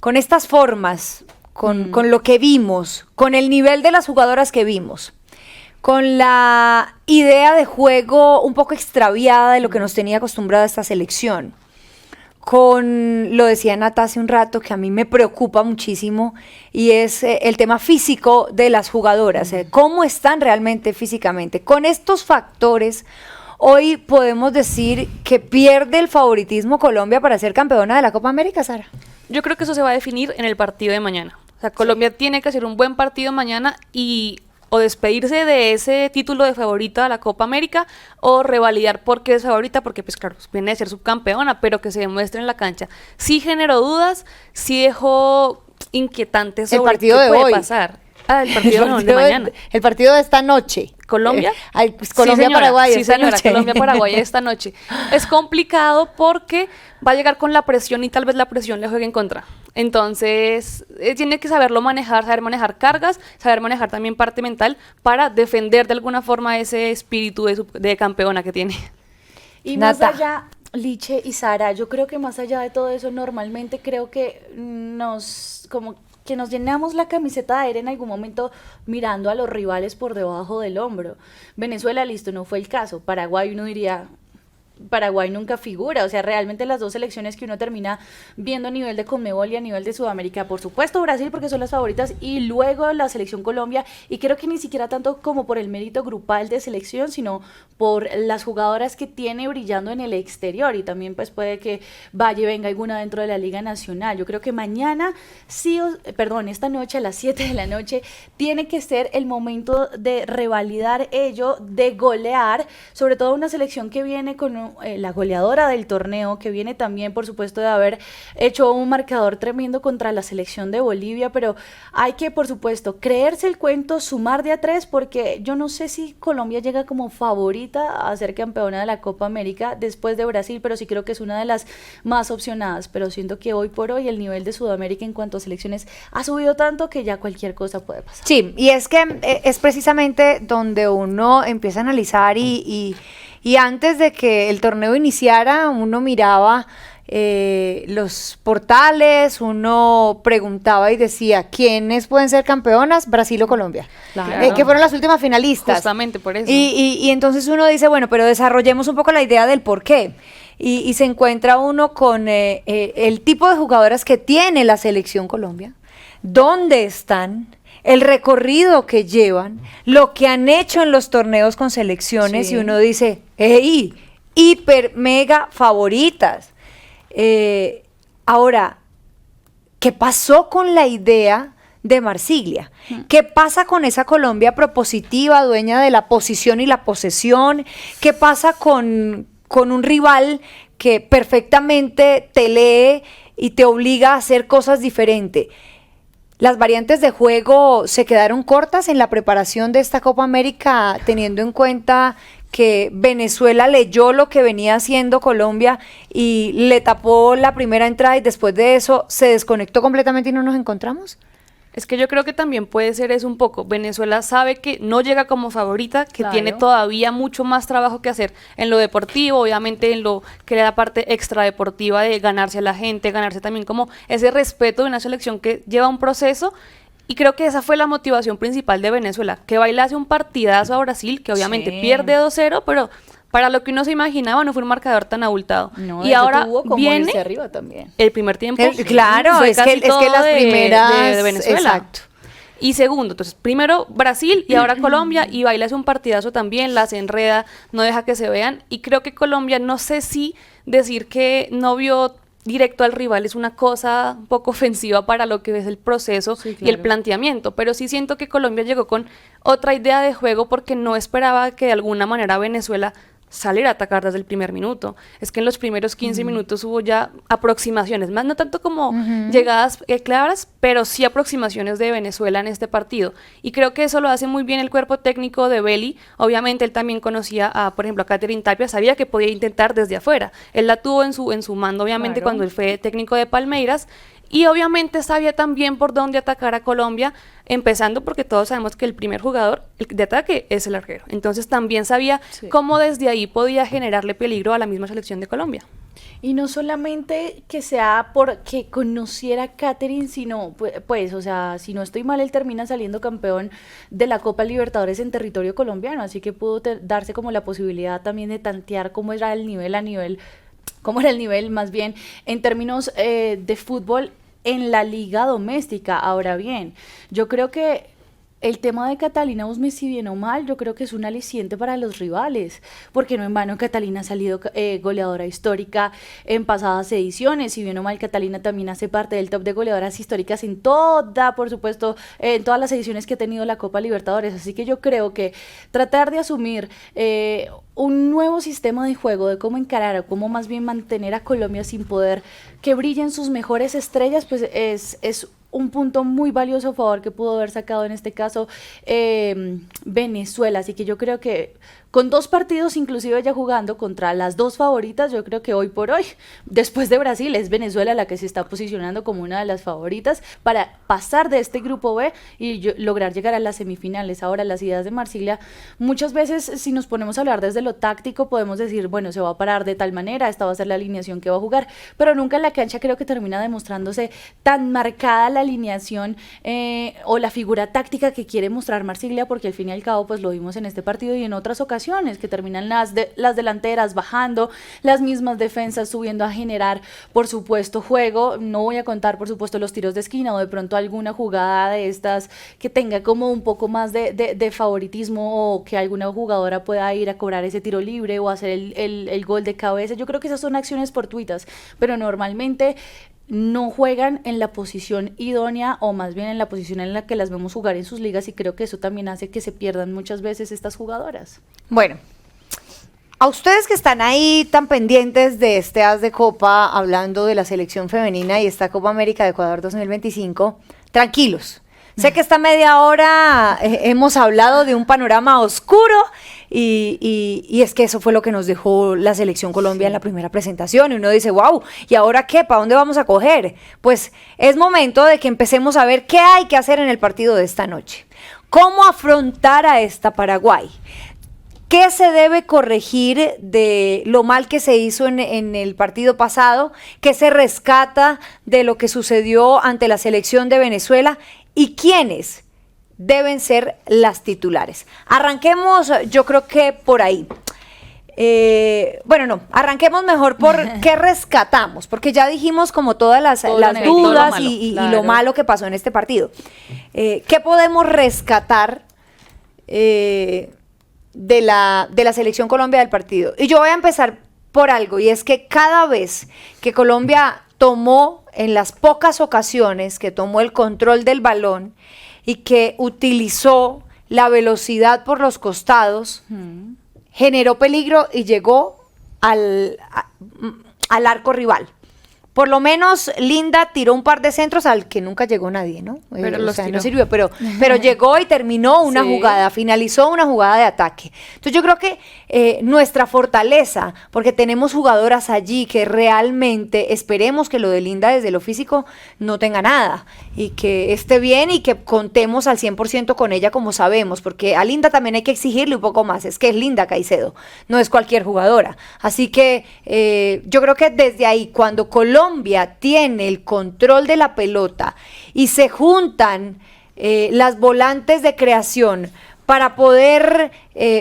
Con estas formas, con lo que vimos, con el nivel de las jugadoras que vimos, con la idea de juego un poco extraviada de lo que nos tenía acostumbrada esta selección, con, lo decía Nata hace un rato, que a mí me preocupa muchísimo, y es el tema físico de las jugadoras, cómo están realmente físicamente. Con estos factores, hoy podemos decir que pierde el favoritismo Colombia para ser campeona de la Copa América, Sara. Yo creo que eso se va a definir en el partido de mañana. O sea, Colombia tiene que hacer un buen partido mañana y o despedirse de ese título de favorita a la Copa América o revalidar porque es favorita, porque pues claro, viene de ser subcampeona, pero que se demuestre en la cancha. Sí generó dudas, sí dejó inquietantes sobre El partido qué de puede hoy. pasar. El partido de mañana. El partido de esta noche. ¿Colombia? Colombia-Paraguay. Sí, señora, Colombia-Paraguay esta noche. Es complicado porque va a llegar con la presión y tal vez la presión le juegue en contra. Entonces, tiene que saberlo manejar, saber manejar cargas, saber manejar también parte mental para defender de alguna forma ese espíritu de campeona que tiene. Y Nata. más allá, Liche y Sara, yo creo que más allá de todo eso, normalmente creo que nos llenamos la camiseta de aire en algún momento mirando a los rivales por debajo del hombro. Venezuela, listo, no fue el caso. Paraguay, uno diría, Paraguay nunca figura, o sea, realmente las 2 selecciones que uno termina viendo a nivel de Conmebol y a nivel de Sudamérica, por supuesto Brasil porque son las favoritas y luego la selección Colombia, y creo que ni siquiera tanto como por el mérito grupal de selección, sino por las jugadoras que tiene brillando en el exterior, y también pues puede que vaya y venga alguna dentro de la Liga Nacional. Yo creo que mañana, esta noche a las 7 de la noche, tiene que ser el momento de revalidar ello, de golear, sobre todo una selección que viene con siendo la goleadora del torneo, que viene también, por supuesto, de haber hecho un marcador tremendo contra la selección de Bolivia, pero hay que, por supuesto, creerse el cuento, sumar de a 3, porque yo no sé si Colombia llega como favorita a ser campeona de la Copa América después de Brasil, pero sí creo que es una de las más opcionadas, pero siento que hoy por hoy el nivel de Sudamérica en cuanto a selecciones ha subido tanto que ya cualquier cosa puede pasar. Sí, y es que es precisamente donde uno empieza a analizar y antes de que el torneo iniciara, uno miraba los portales, uno preguntaba y decía, ¿quiénes pueden ser campeonas? Brasil o Colombia. Claro. Que fueron las últimas finalistas. Justamente por eso. Y entonces uno dice, bueno, pero desarrollemos un poco la idea del por qué. Y se encuentra uno con el tipo de jugadoras que tiene la selección Colombia, dónde están, el recorrido que llevan, lo que han hecho en los torneos con selecciones, Sí. y uno dice, ¡ey! Hiper, mega favoritas. Ahora, ¿qué pasó con la idea de Marsiglia? ¿Qué pasa con esa Colombia propositiva, dueña de la posición y la posesión? ¿Qué pasa con un rival que perfectamente te lee y te obliga a hacer cosas diferentes? ¿Las variantes de juego se quedaron cortas en la preparación de esta Copa América, teniendo en cuenta que Venezuela leyó lo que venía haciendo Colombia y le tapó la primera entrada y después de eso se desconectó completamente y no nos encontramos? Es que yo creo que también puede ser eso un poco. Venezuela sabe que no llega como favorita, que Claro. tiene todavía mucho más trabajo que hacer en lo deportivo, obviamente en lo que era la parte extra deportiva de ganarse a la gente, ganarse también como ese respeto de una selección que lleva un proceso. Y creo que esa fue la motivación principal de Venezuela, que bailase un partidazo a Brasil, que obviamente Sí. pierde 2-0, pero para lo que uno se imaginaba no fue un marcador tan abultado. No, y eso ahora tuvo como viene irse arriba también. el primer tiempo. Claro, fue es que casi todo las primeras... de Venezuela. Exacto. Y segundo, entonces, primero Brasil y ahora Colombia, y baila es un partidazo también, las enreda, no deja que se vean, y creo que Colombia, no sé si decir que no vio directo al rival es una cosa un poco ofensiva para lo que es el proceso Sí, y el claro. planteamiento, pero sí siento que Colombia llegó con otra idea de juego porque no esperaba que de alguna manera Venezuela salir a atacar desde el primer minuto. Es que en los primeros 15 minutos hubo ya aproximaciones, más no tanto como llegadas claras, pero sí aproximaciones de Venezuela en este partido. Y creo que eso lo hace muy bien el cuerpo técnico de Belly. Obviamente él también conocía a, por ejemplo, a Catherine Tapia, sabía que podía intentar desde afuera. Él la tuvo en su mando, obviamente, Claro. cuando él fue técnico de Palmeiras. Y obviamente sabía también por dónde atacar a Colombia, empezando porque todos sabemos que el primer jugador de ataque es el arquero. Entonces también sabía Sí. cómo desde ahí podía generarle peligro a la misma selección de Colombia. Y no solamente que sea porque conociera a Catherine, sino, pues, o sea, si no estoy mal, él termina saliendo campeón de la Copa Libertadores en territorio colombiano, así que pudo darse como la posibilidad también de tantear cómo era el nivel cómo era el nivel más bien en términos de fútbol en la liga doméstica. Ahora bien, yo creo que el tema de Catalina Usme, si bien o mal, yo creo que es un aliciente para los rivales, porque no en vano Catalina ha salido goleadora histórica en pasadas ediciones, si bien o mal Catalina también hace parte del top de goleadoras históricas en toda, por supuesto, en todas las ediciones que ha tenido la Copa Libertadores, así que yo creo que tratar de asumir un nuevo sistema de juego, de cómo encarar o cómo más bien mantener a Colombia sin poder que brillen sus mejores estrellas, pues es un punto muy valioso a favor que pudo haber sacado en este caso Venezuela, así que yo creo que con 2 partidos inclusive ya jugando contra las 2 favoritas, yo creo que hoy por hoy, después de Brasil, es Venezuela la que se está posicionando como una de las favoritas para pasar de este grupo B y lograr llegar a las semifinales. Ahora, las ideas de Marsiglia, muchas veces si nos ponemos a hablar desde lo táctico, podemos decir, bueno, se va a parar de tal manera, esta va a ser la alineación que va a jugar, pero nunca en la cancha creo que termina demostrándose tan marcada la alineación o la figura táctica que quiere mostrar Marsiglia, porque al fin y al cabo pues lo vimos en este partido y en otras ocasiones que terminan las delanteras bajando, las mismas defensas subiendo a generar por supuesto juego. No voy a contar por supuesto los tiros de esquina o de pronto alguna jugada de estas que tenga como un poco más de favoritismo o que alguna jugadora pueda ir a cobrar ese tiro libre o hacer el gol de cabeza. Yo creo que esas son acciones fortuitas, pero normalmente no juegan en la posición idónea o más bien en la posición en la que las vemos jugar en sus ligas, y creo que eso también hace que se pierdan muchas veces estas jugadoras. Bueno, A ustedes que están ahí tan pendientes de este As de Copa, hablando de la selección femenina y esta Copa América de Ecuador 2025, tranquilos. Sé que esta media hora hemos hablado de un panorama oscuro y es que eso fue lo que nos dejó la selección Colombia en la primera presentación. Y uno dice, wow, ¿y ahora qué? ¿Para dónde vamos a coger? Pues es momento de que empecemos a ver qué hay que hacer en el partido de esta noche. ¿Cómo afrontar a esta Paraguay? ¿Qué se debe corregir de lo mal que se hizo en el partido pasado? ¿Qué se rescata de lo que sucedió ante la selección de Venezuela? ¿Y quiénes deben ser las titulares? Arranquemos, yo creo que por ahí. Arranquemos mejor por qué rescatamos, porque ya dijimos como todas las dudas y lo malo que pasó en este partido. ¿Qué podemos rescatar de la selección Colombia del partido? Y yo voy a empezar por algo, y es que cada vez que Colombia tomó, en las pocas ocasiones que tomó el control del balón y que utilizó la velocidad por los costados, generó peligro y llegó al arco rival. Por lo menos Linda tiró un par de centros al que nunca llegó nadie, ¿no? Pero no sirvió, pero llegó y terminó una jugada, finalizó una jugada de ataque. Entonces yo creo que nuestra fortaleza, porque tenemos jugadoras allí que realmente esperemos que lo de Linda desde lo físico no tenga nada y que esté bien y que contemos al 100% con ella como sabemos, porque a Linda también hay que exigirle un poco más, es que es Linda Caicedo, no es cualquier jugadora. Así que yo creo que desde ahí, cuando Colombia tiene el control de la pelota y se juntan las volantes de creación para poder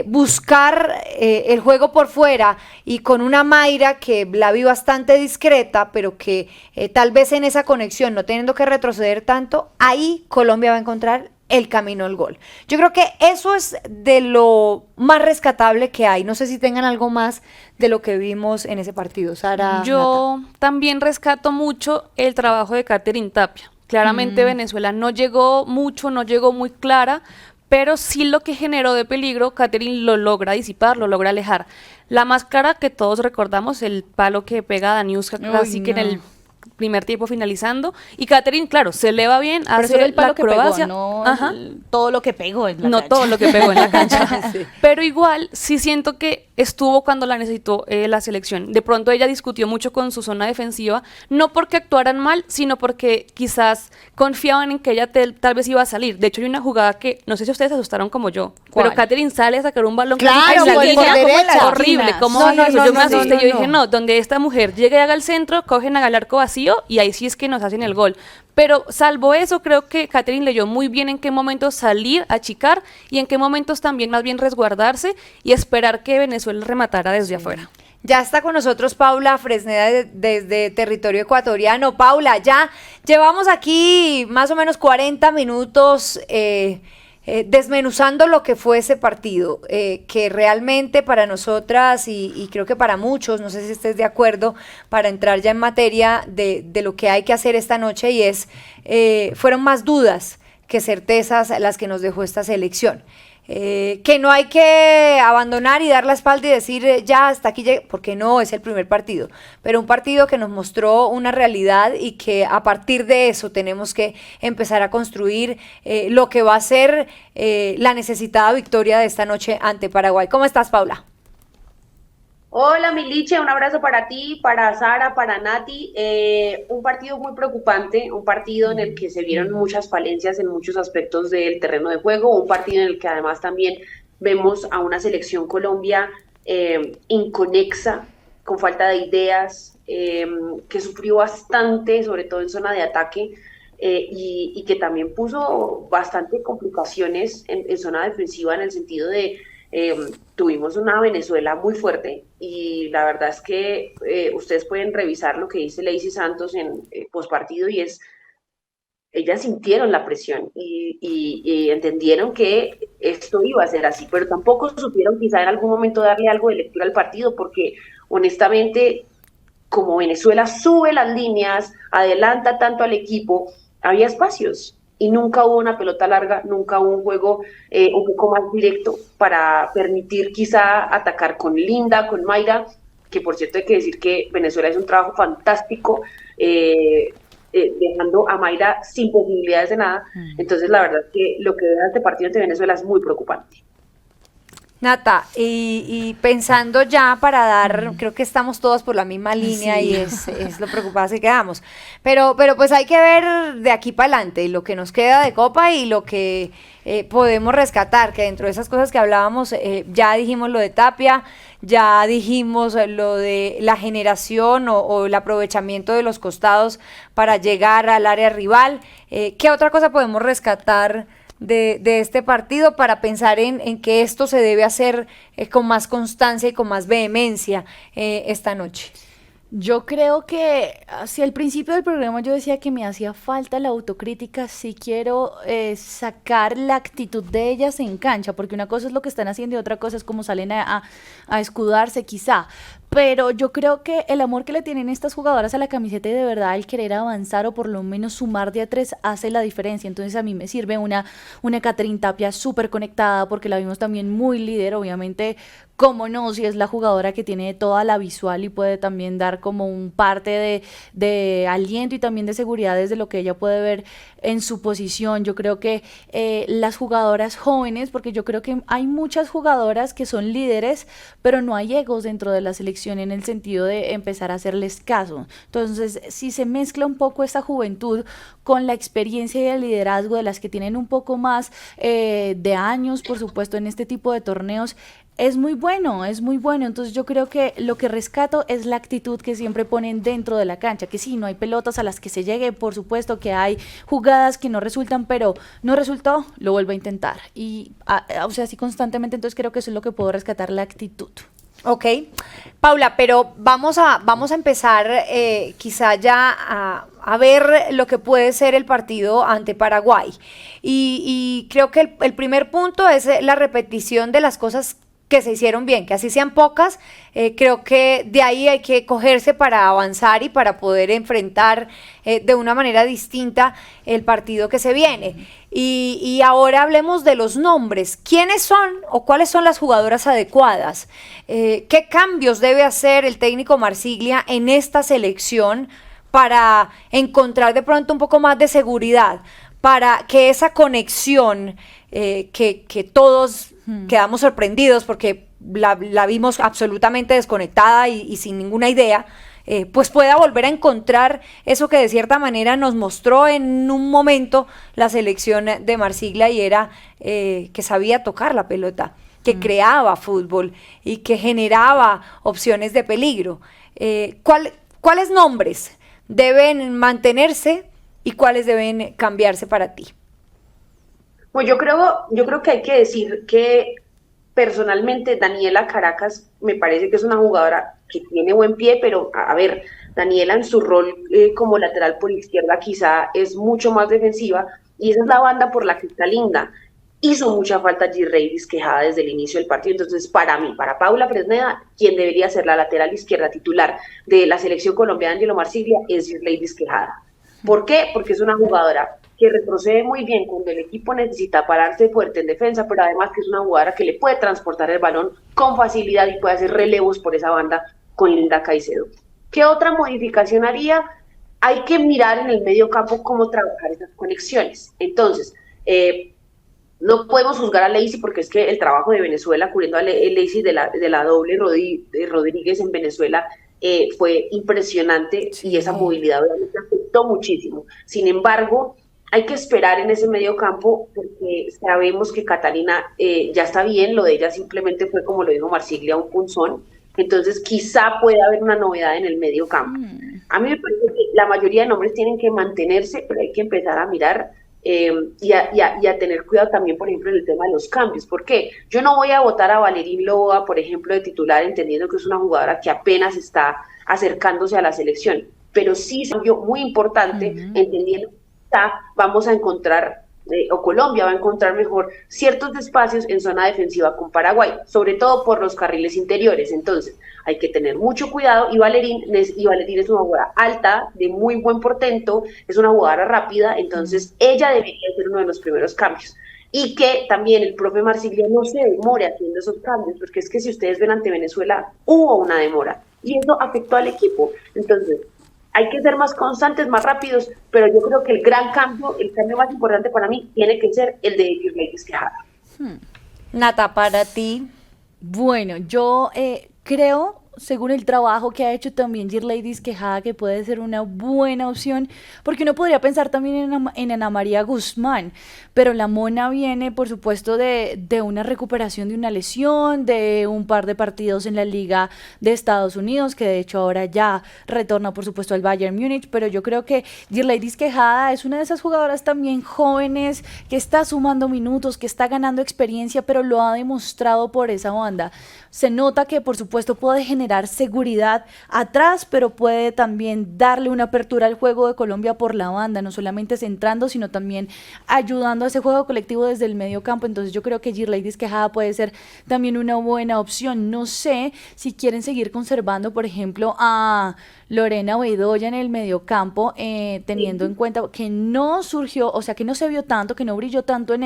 buscar el juego por fuera, y con una Mayra que la vi bastante discreta, pero que tal vez en esa conexión, no teniendo que retroceder tanto, ahí Colombia va a encontrar el camino al gol. Yo creo que eso es de lo más rescatable que hay. No sé si tengan algo más de lo que vimos en ese partido, Sara. Yo Nata. también rescato mucho el trabajo de Katherine Tapia. Claramente Venezuela no llegó mucho, no llegó muy clara, pero sí lo que generó de peligro, Katherine lo logra disipar, lo logra alejar. La más clara que todos recordamos, el palo que pega a Daniuska casi que en el primer tiempo finalizando, y Katherine, claro, se eleva bien, Pero hace solo el la palo que pegó, acrobacia. no Ajá. todo lo que pegó en la No cancha. todo lo que pegó en la cancha. Pero igual sí siento que estuvo cuando la necesitó la selección. De pronto ella discutió mucho con su zona defensiva, no porque actuaran mal, sino porque quizás confiaban en que ella tal vez iba a salir. De hecho, hay una jugada que, no sé si ustedes se asustaron como yo, ¿Cuál? pero Katherine sale a sacar un balón Claro, casi en la por línea, derecha. horrible. ¿Cómo No, hace no, eso? no, Yo me no, asusté, no, yo dije, no. no, donde esta mujer llegue y haga el centro, cogen al arco vacío y ahí sí es que nos hacen el gol. Pero salvo eso, creo que Katherine leyó muy bien en qué momentos salir, achicar, y en qué momentos también más bien resguardarse y esperar que Venezuela rematara desde afuera. Ya está con nosotros Paula Fresneda desde territorio ecuatoriano. Paula, ya llevamos aquí más o menos 40 minutos desmenuzando lo que fue ese partido, que realmente para nosotras y creo que para muchos, no sé si estés de acuerdo, para entrar ya en materia de lo que hay que hacer esta noche, y es, fueron más dudas que certezas las que nos dejó esta selección. Que no hay que abandonar y dar la espalda y decir ya hasta aquí llegué, porque no es el primer partido, pero un partido que nos mostró una realidad y que a partir de eso tenemos que empezar a construir lo que va a ser la necesitada victoria de esta noche ante Paraguay. ¿Cómo estás, Paula? Hola, Miliche, un abrazo para ti, para Sara, para Nati. Un partido muy preocupante, un partido en el que se vieron muchas falencias en muchos aspectos del terreno de juego, un partido en el que además también vemos a una selección Colombia inconexa, con falta de ideas, que sufrió bastante, sobre todo en zona de ataque, y que también puso bastante complicaciones en zona defensiva, en el sentido de tuvimos una Venezuela muy fuerte, y la verdad es que ustedes pueden revisar lo que dice Lacey Santos en postpartido, y es, ellas sintieron la presión y entendieron que esto iba a ser así, pero tampoco supieron quizá en algún momento darle algo de lectura al partido, porque honestamente, como Venezuela sube las líneas, adelanta tanto al equipo, había espacios. y nunca hubo una pelota larga, nunca hubo un juego un poco más directo para permitir quizá atacar con Linda, con Mayra, que por cierto hay que decir que Venezuela hizo un trabajo fantástico, dejando a Mayra sin posibilidades de nada. Entonces la verdad es que lo que deja este partido ante Venezuela es muy preocupante. Nata, y pensando ya para dar, creo que estamos todos por la misma línea Sí. y es lo preocupados que quedamos, pero pues hay que ver de aquí para adelante lo que nos queda de Copa y lo que podemos rescatar, que dentro de esas cosas que hablábamos, ya dijimos lo de Tapia, ya dijimos lo de la generación o el aprovechamiento de los costados para llegar al área rival. ¿Qué otra cosa podemos rescatar de este partido para pensar en que esto se debe hacer con más constancia y con más vehemencia esta noche? Yo creo que hacia el principio del programa yo decía que me hacía falta la autocrítica si quiero sacar la actitud de ellas en cancha, porque una cosa es lo que están haciendo y otra cosa es cómo salen a escudarse quizá. Pero yo creo que el amor que le tienen estas jugadoras a la camiseta y de verdad el querer avanzar o por lo menos sumar de a tres hace la diferencia. Entonces a mí me sirve una Catherine Tapia súper conectada porque la vimos también muy líder, obviamente, cómo no, si es la jugadora que tiene toda la visual y puede también dar como un parte de aliento y también de seguridad desde lo que ella puede ver en su posición. Yo creo que las jugadoras jóvenes, porque yo creo que hay muchas jugadoras que son líderes, pero no hay egos dentro de la selección en el sentido de empezar a hacerles caso. Entonces, si se mezcla un poco esta juventud con la experiencia y el liderazgo de las que tienen un poco más de años, por supuesto, en este tipo de torneos, es muy bueno, es muy bueno. Entonces yo creo que lo que rescato es la actitud que siempre ponen dentro de la cancha, que sí, no hay pelotas a las que se llegue, por supuesto que hay jugadas que no resultan, pero no resultó, lo vuelvo a intentar. Y, o sea, así constantemente, entonces creo que eso es lo que puedo rescatar, la actitud. Ok, Paula, pero vamos a empezar quizá ya a ver lo que puede ser el partido ante Paraguay. Y creo que el primer punto es la repetición de las cosas que se hicieron bien, que así sean pocas, creo que de ahí hay que cogerse para avanzar y para poder enfrentar de una manera distinta el partido que se viene. Y ahora hablemos de los nombres. ¿Quiénes son o cuáles son las jugadoras adecuadas? ¿Qué cambios debe hacer el técnico Marsiglia en esta selección para encontrar de pronto un poco más de seguridad, para que esa conexión que todos quedamos sorprendidos porque la vimos absolutamente desconectada y sin ninguna idea, pues pueda volver a encontrar eso que de cierta manera nos mostró en un momento la selección de Marsiglia, y era que sabía tocar la pelota, que creaba fútbol y que generaba opciones de peligro. ¿Cuáles nombres deben mantenerse y cuáles deben cambiarse para ti? Pues yo creo que hay que decir que personalmente Daniela Caracas me parece que es una jugadora que tiene buen pie, pero a ver, Daniela en su rol como lateral por izquierda quizá es mucho más defensiva, y esa es la banda por la que está Linda. Hizo mucha falta Girley Quejada desde el inicio del partido. Entonces para mí, para Paula Fresneda, quien debería ser la lateral izquierda titular de la selección colombiana de Angelo Marsiglia es Girley Quejada. ¿Por qué? Porque es una jugadora que retrocede muy bien cuando el equipo necesita pararse fuerte en defensa, pero además que es una jugadora que le puede transportar el balón con facilidad y puede hacer relevos por esa banda con Linda Caicedo. ¿Qué otra modificación haría? Hay que mirar en el medio campo cómo trabajar esas conexiones. Entonces, no podemos juzgar a Lacey porque es que el trabajo de Venezuela cubriendo a Lacey de la doble Rodríguez en Venezuela fue impresionante, y esa movilidad obviamente afectó muchísimo. Sin embargo, hay que esperar en ese medio campo porque sabemos que Catalina ya está bien, lo de ella simplemente fue, como lo dijo Marsiglia, un punzón. Entonces quizá pueda haber una novedad en el medio campo. A mí me parece que la mayoría de nombres tienen que mantenerse, pero hay que empezar a mirar y a tener cuidado también, por ejemplo, en el tema de los cambios. ¿Por qué? Yo no voy a votar a Valerín Loa, por ejemplo, de titular, entendiendo que es una jugadora que apenas está acercándose a la selección, pero sí es un cambio muy importante, entendiendo que vamos a encontrar o Colombia va a encontrar mejor ciertos espacios en zona defensiva con Paraguay, sobre todo por los carriles interiores. Entonces, hay que tener mucho cuidado y Valerín es una jugadora alta, de muy buen portento, es una jugadora rápida, entonces ella debería ser uno de los primeros cambios. Y que también el profe Marsiglia no se demore haciendo esos cambios, porque es que si ustedes ven ante Venezuela, hubo una demora y eso afectó al equipo. Entonces, hay que ser más constantes, más rápidos, pero yo creo que el cambio más importante para mí tiene que ser el de Yurleytis Quejada. Nata, para ti. Bueno, yo creo, según el trabajo que ha hecho también Yurleytis Quejada, que puede ser una buena opción, porque uno podría pensar también en Ana María Guzmán, pero la mona viene, por supuesto, de una recuperación de una lesión, de un par de partidos en la Liga de Estados Unidos, que de hecho ahora ya retorna, por supuesto, al Bayern Múnich, pero yo creo que Yurleytis Quejada es una de esas jugadoras también jóvenes, que está sumando minutos, que está ganando experiencia, pero lo ha demostrado por esa banda. Se nota que, por supuesto, puede generar seguridad atrás, pero puede también darle una apertura al juego de Colombia por la banda, no solamente centrando, sino también ayudando a ese juego colectivo desde el medio campo. Entonces yo creo que Yurleytis Quejada puede ser también una buena opción. No sé si quieren seguir conservando, por ejemplo, a Lorena Bedoya en el mediocampo, teniendo en cuenta que no surgió, o sea, que no se vio tanto, que no brilló tanto en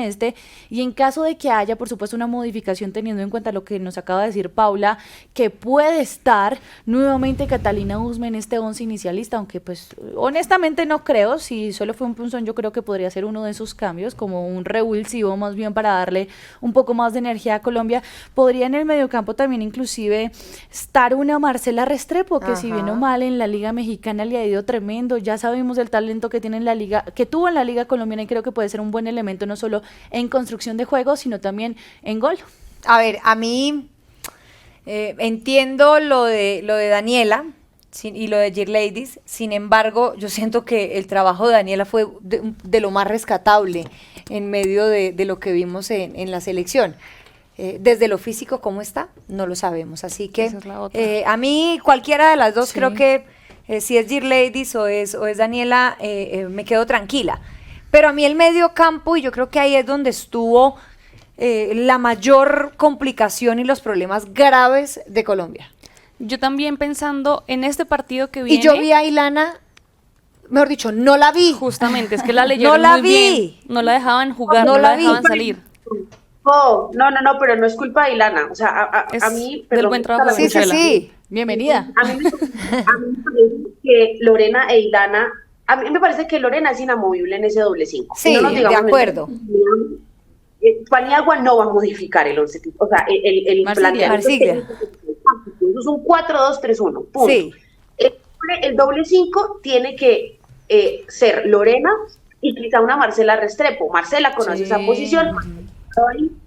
y en caso de que haya, por supuesto, una modificación, teniendo en cuenta lo que nos acaba de decir Paula, que puede estar nuevamente Catalina Usme en este 11 inicialista, aunque pues honestamente no creo, si solo fue un punzón, yo creo que podría ser uno de esos cambios, como un revulsivo más bien para darle un poco más de energía a Colombia. Podría en el mediocampo también inclusive estar una Marcela Restrepo, que si bien o mal en la Liga Mexicana le ha ido tremendo, ya sabemos del talento que tiene en la Liga, que tuvo en la Liga Colombiana, y creo que puede ser un buen elemento no solo en construcción de juego, sino también en gol. A ver, a mí entiendo lo de Daniela y lo de Yurleytis, sin embargo, yo siento que el trabajo de Daniela fue de lo más rescatable en medio de lo que vimos en la selección. Desde lo físico, ¿cómo está? No lo sabemos, así que Esa es la otra. a mí cualquiera de las dos, Sí. creo que si es Yurleytis o es Daniela, me quedo tranquila. Pero a mí el medio campo, y yo creo que ahí es donde estuvo la mayor complicación y los problemas graves de Colombia. Yo también pensando en este partido que viene. Y yo vi a Ilana, mejor dicho, no la vi. Justamente, es que la leyeron No la muy vi. bien. No la dejaban jugar, No no la la vi. dejaban salir. No, pero no es culpa de Ilana. O sea, Es a mí... del buen trabajo de Sí, sí, Venezuela. sí. Bienvenida. A mí me parece que Lorena e Ilana... A mí me parece que Lorena es inamovible en ese doble 5. Sí, de acuerdo. Paniagua no va a modificar el 11, o sea, el Marsiglia. planteamiento. Eso es un 4-2-3-1, punto. Sí. El doble 5 tiene que ser Lorena y quizá una Marcela Restrepo. Marcela conoce Sí. esa posición,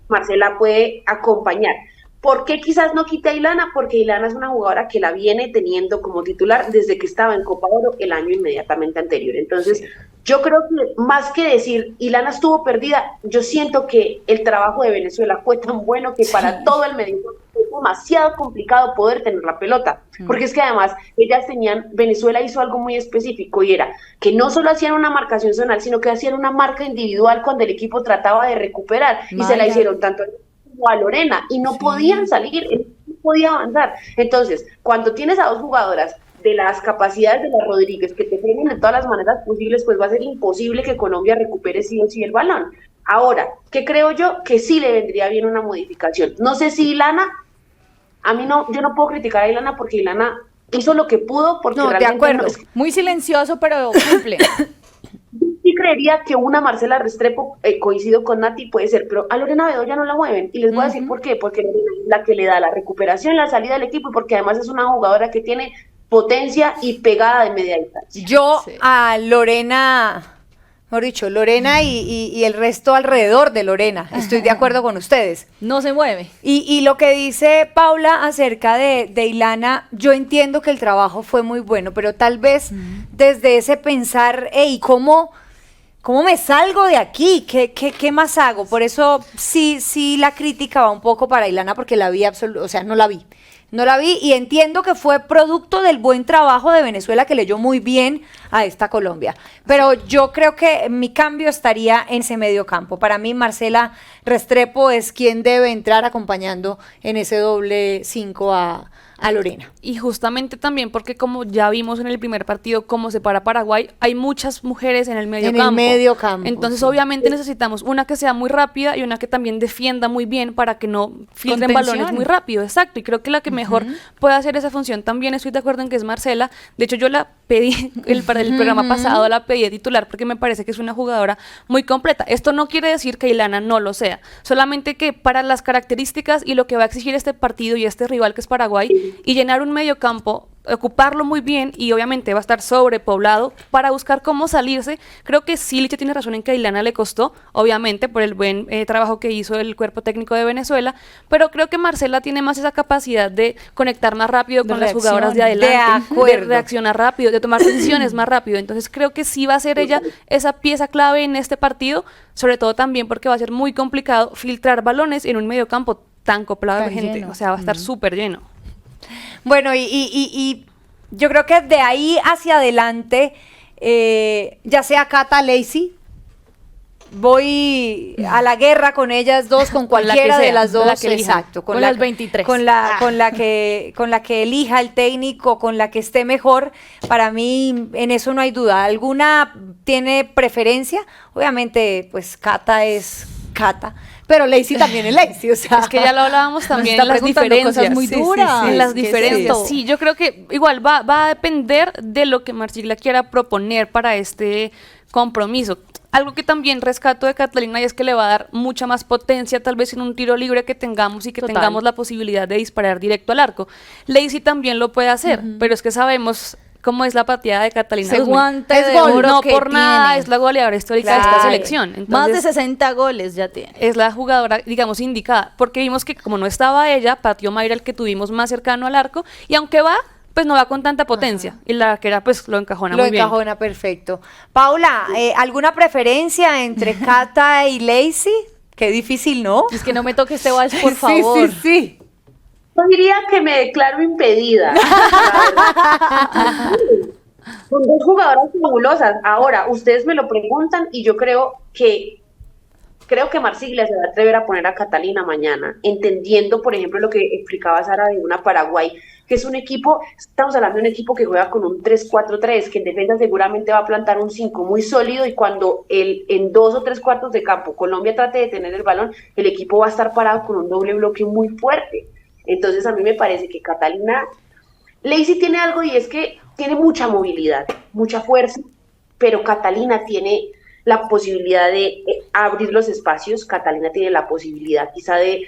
Marcela puede acompañar. ¿Por qué quizás no quita a Ilana? Porque Ilana es una jugadora que la viene teniendo como titular desde que estaba en Copa Oro el año inmediatamente anterior. Entonces, yo creo que más que decir Ilana estuvo perdida, yo siento que el trabajo de Venezuela fue tan bueno que para todo el medio fue demasiado complicado poder tener la pelota. Porque es que además Venezuela hizo algo muy específico y era que no solo hacían una marcación zonal, sino que hacían una marca individual cuando el equipo trataba de recuperar. Y se la hicieron tanto a Lorena y no podían salir, no podía avanzar. Entonces, cuando tienes a dos jugadoras de las capacidades de la Rodríguez que te frenen de todas las maneras posibles, pues va a ser imposible que Colombia recupere sí o sí el balón. Ahora, ¿qué creo yo? Que sí le vendría bien una modificación. No sé si Ilana, yo no puedo criticar a Ilana porque Ilana hizo lo que pudo, porque No, de realmente acuerdo. Muy silencioso, pero cumple. Sí creería que una Marcela Restrepo, coincido con Nati, puede ser, pero a Lorena Bedoya no la mueven. Y les voy a decir por qué. Porque Lorena es la que le da la recuperación, la salida del equipo, y porque además es una jugadora que tiene potencia y pegada de media distancia. Yo Sí. a Lorena, mejor dicho, Lorena y el resto alrededor de Lorena, estoy de acuerdo con ustedes. No se mueve. Y lo que dice Paula acerca de Ilana, yo entiendo que el trabajo fue muy bueno, pero tal vez desde ese pensar, hey, ¿cómo me salgo de aquí? ¿Qué más hago? Por eso sí la crítica va un poco para Ilana, porque la vi o sea, no la vi. No la vi y entiendo que fue producto del buen trabajo de Venezuela, que leyó muy bien a esta Colombia. Pero yo creo que mi cambio estaría en ese medio campo. Para mí, Marcela Restrepo es quien debe entrar acompañando en ese doble 5 a Lorena. Y justamente también porque como ya vimos en el primer partido cómo se para Paraguay, hay muchas mujeres en el medio campo. En el medio campo. Entonces sí. obviamente necesitamos una que sea muy rápida y una que también defienda muy bien para que no filtren Contención. balones muy rápido. Exacto. Y creo que la que mejor puede hacer esa función también, estoy de acuerdo en que es Marcela. De hecho yo la pedí para el programa pasado, la pedí de titular porque me parece que es una jugadora muy completa. Esto no quiere decir que Ilana no lo sea, solamente que para las características y lo que va a exigir este partido y este rival que es Paraguay, y llenar un medio campo, ocuparlo muy bien, y obviamente va a estar sobrepoblado para buscar cómo salirse. Creo que sí, Licha tiene razón en que a Ilana le costó, obviamente por el buen trabajo que hizo el cuerpo técnico de Venezuela, pero creo que Marcela tiene más esa capacidad de conectar más rápido De con las reacción. jugadoras de De adelante, de acuerdo. reaccionar rápido, de tomar decisiones más rápido. Entonces creo que sí va a ser ella esa pieza clave en este partido, sobre todo también porque va a ser muy complicado filtrar balones en un medio campo tan coplado de Tan gente, lleno. o sea, va a estar súper lleno. Bueno, y yo creo que de ahí hacia adelante, ya sea Cata, Lacey, voy a la guerra con ellas dos, con Con la que cualquiera de sea, las dos, la que elijan. exacto, Con las 23. con la que elija el técnico, con la que esté mejor. Para mí en eso no hay duda. ¿Alguna tiene preferencia? Obviamente, pues Cata es Cata, pero Lacey también es Lacey, o sea, Es que ya lo hablábamos también está en las preguntando diferencias. cosas muy Sí, sí, duras. sí, En las ¿Qué es diferencias. esto? Sí, yo creo que igual va a depender de lo que Marsiglia quiera proponer para este compromiso. Algo que también rescato de Catalina y es que le va a dar mucha más potencia tal vez en un tiro libre que tengamos y que Total. tengamos la posibilidad de disparar directo al arco. Lacey también lo puede hacer, pero es que sabemos cómo es la pateada de Catalina Ese Guzmán. guante Es de gol, oro no que por nada tiene. es la goleadora histórica de Claro. esta selección. Más de Entonces, 60 goles ya tiene. es la jugadora, digamos, indicada, porque vimos que como no estaba ella, pateó Mayra, el que tuvimos más cercano al arco, y aunque va, pues no va con tanta potencia, y la arquera pues lo encajona lo muy bien. encajona perfecto. Paula, ¿alguna preferencia entre Cata y Lacey? Qué difícil, ¿no? Es que no me toque este vals, por Sí, favor. sí. Yo diría que me declaro impedida. La verdad. Son dos jugadoras fabulosas. Ahora, ustedes me lo preguntan y yo creo que Marsiglia se va a atrever a poner a Catalina mañana, entendiendo, por ejemplo, lo que explicaba Sara de una Paraguay, que es un equipo, estamos hablando de un equipo que juega con un 3-4-3, que en defensa seguramente va a plantar un 5 muy sólido, y cuando en 2 o 3 cuartos de campo Colombia trate de tener el balón, el equipo va a estar parado con un doble bloque muy fuerte. Entonces a mí me parece que Catalina, Lacey tiene algo, y es que tiene mucha movilidad, mucha fuerza, pero Catalina tiene la posibilidad de abrir los espacios. Catalina tiene la posibilidad quizá de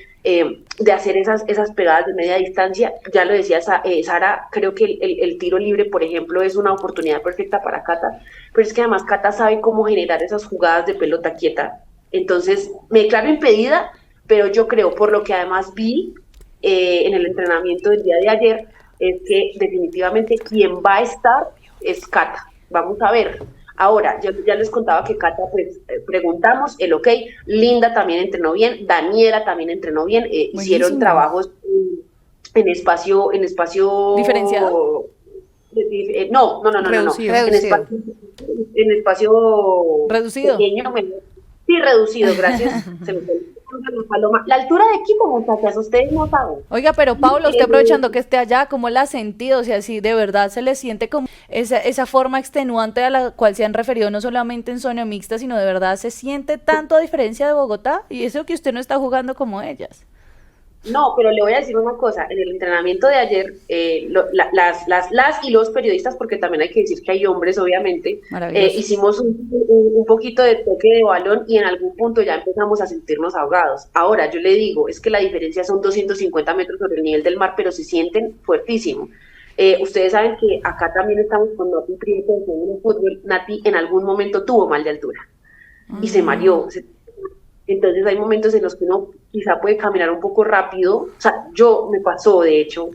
hacer esas pegadas de media distancia. Ya lo decía Sara, creo que el tiro libre, por ejemplo, es una oportunidad perfecta para Cata, pero es que además Cata sabe cómo generar esas jugadas de pelota quieta. Entonces, me declaro impedida, pero yo creo, por lo que además vi en el entrenamiento del día de ayer, es que definitivamente quien va a estar es Cata. Vamos a ver. Ahora, yo ya les contaba que Cata, pues, preguntamos, el ok, Linda también entrenó bien, Daniela también entrenó bien, hicieron trabajos en espacio ¿Diferenciado? No. Reducido. En espacio ¿Reducido? pequeño, sí, reducido, gracias. Se me fue la paloma. La altura de equipo, muchachas, ustedes no saben. Oiga, pero Paula, usted aprovechando que esté allá, ¿cómo la ha sentido? O sea, si de verdad se le siente como esa forma extenuante a la cual se han referido no solamente en zona mixta, sino de verdad se siente tanto a diferencia de Bogotá, y eso que usted no está jugando como ellas. No, pero le voy a decir una cosa, en el entrenamiento de ayer, las y los periodistas, porque también hay que decir que hay hombres, obviamente, Maravilloso. hicimos un poquito de toque de balón, y en algún punto ya empezamos a sentirnos ahogados. Ahora, yo le digo, es que la diferencia son 250 metros sobre el nivel del mar, pero se sienten fuertísimo. Ustedes saben que acá también estamos con Nati Prieto en el fútbol. Nati en algún momento tuvo mal de altura y se mareó. Entonces hay momentos en los que uno quizá puede caminar un poco rápido. O sea, me pasó, de hecho,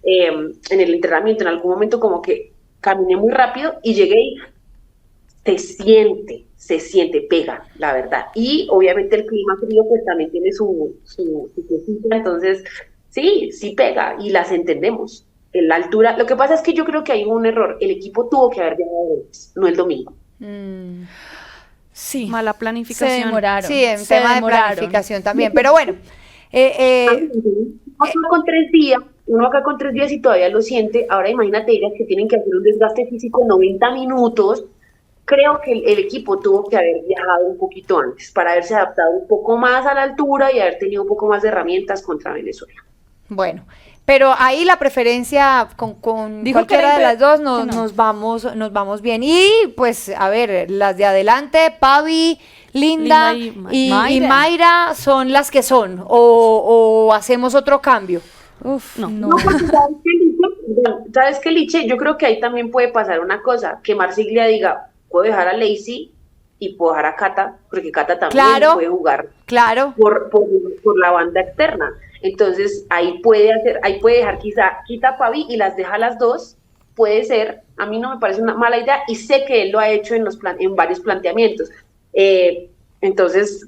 en el entrenamiento, en algún momento como que caminé muy rápido y llegué y se siente, pega, la verdad. Y obviamente el clima frío pues también tiene su cosita. Entonces Sí, sí pega y las entendemos. En la altura, lo que pasa es que yo creo que hay un error. El equipo tuvo que haber viajado antes, no el domingo. Sí, Mala se planificación. demoraron. Sí, en se tema de demoraron. planificación también. Pero bueno, eh, Acá con 3 días, uno acá con 3 días y todavía lo siente. Ahora imagínate ellas que tienen que hacer un desgaste físico 90 minutos. Creo que el equipo tuvo que haber viajado un poquito antes para haberse adaptado un poco más a la altura y haber tenido un poco más de herramientas contra Venezuela. bueno, pero ahí la preferencia con Dijo que cualquiera de era las dos que no. nos vamos bien. Y pues, a ver, las de adelante, Pavi, Linda Linda y Mayra. Mayra son las que son. O hacemos otro cambio. Uf, No. no. No, porque ¿sabes qué, Liche? Yo creo que ahí también puede pasar una cosa, que Marsiglia diga, puedo dejar a Lacey y puedo dejar a Cata, porque Cata también Claro. puede jugar Claro. por la banda externa. Entonces, ahí puede dejar quita a Pavi y las deja a las dos, puede ser, a mí no me parece una mala idea, y sé que él lo ha hecho en varios planteamientos. Entonces,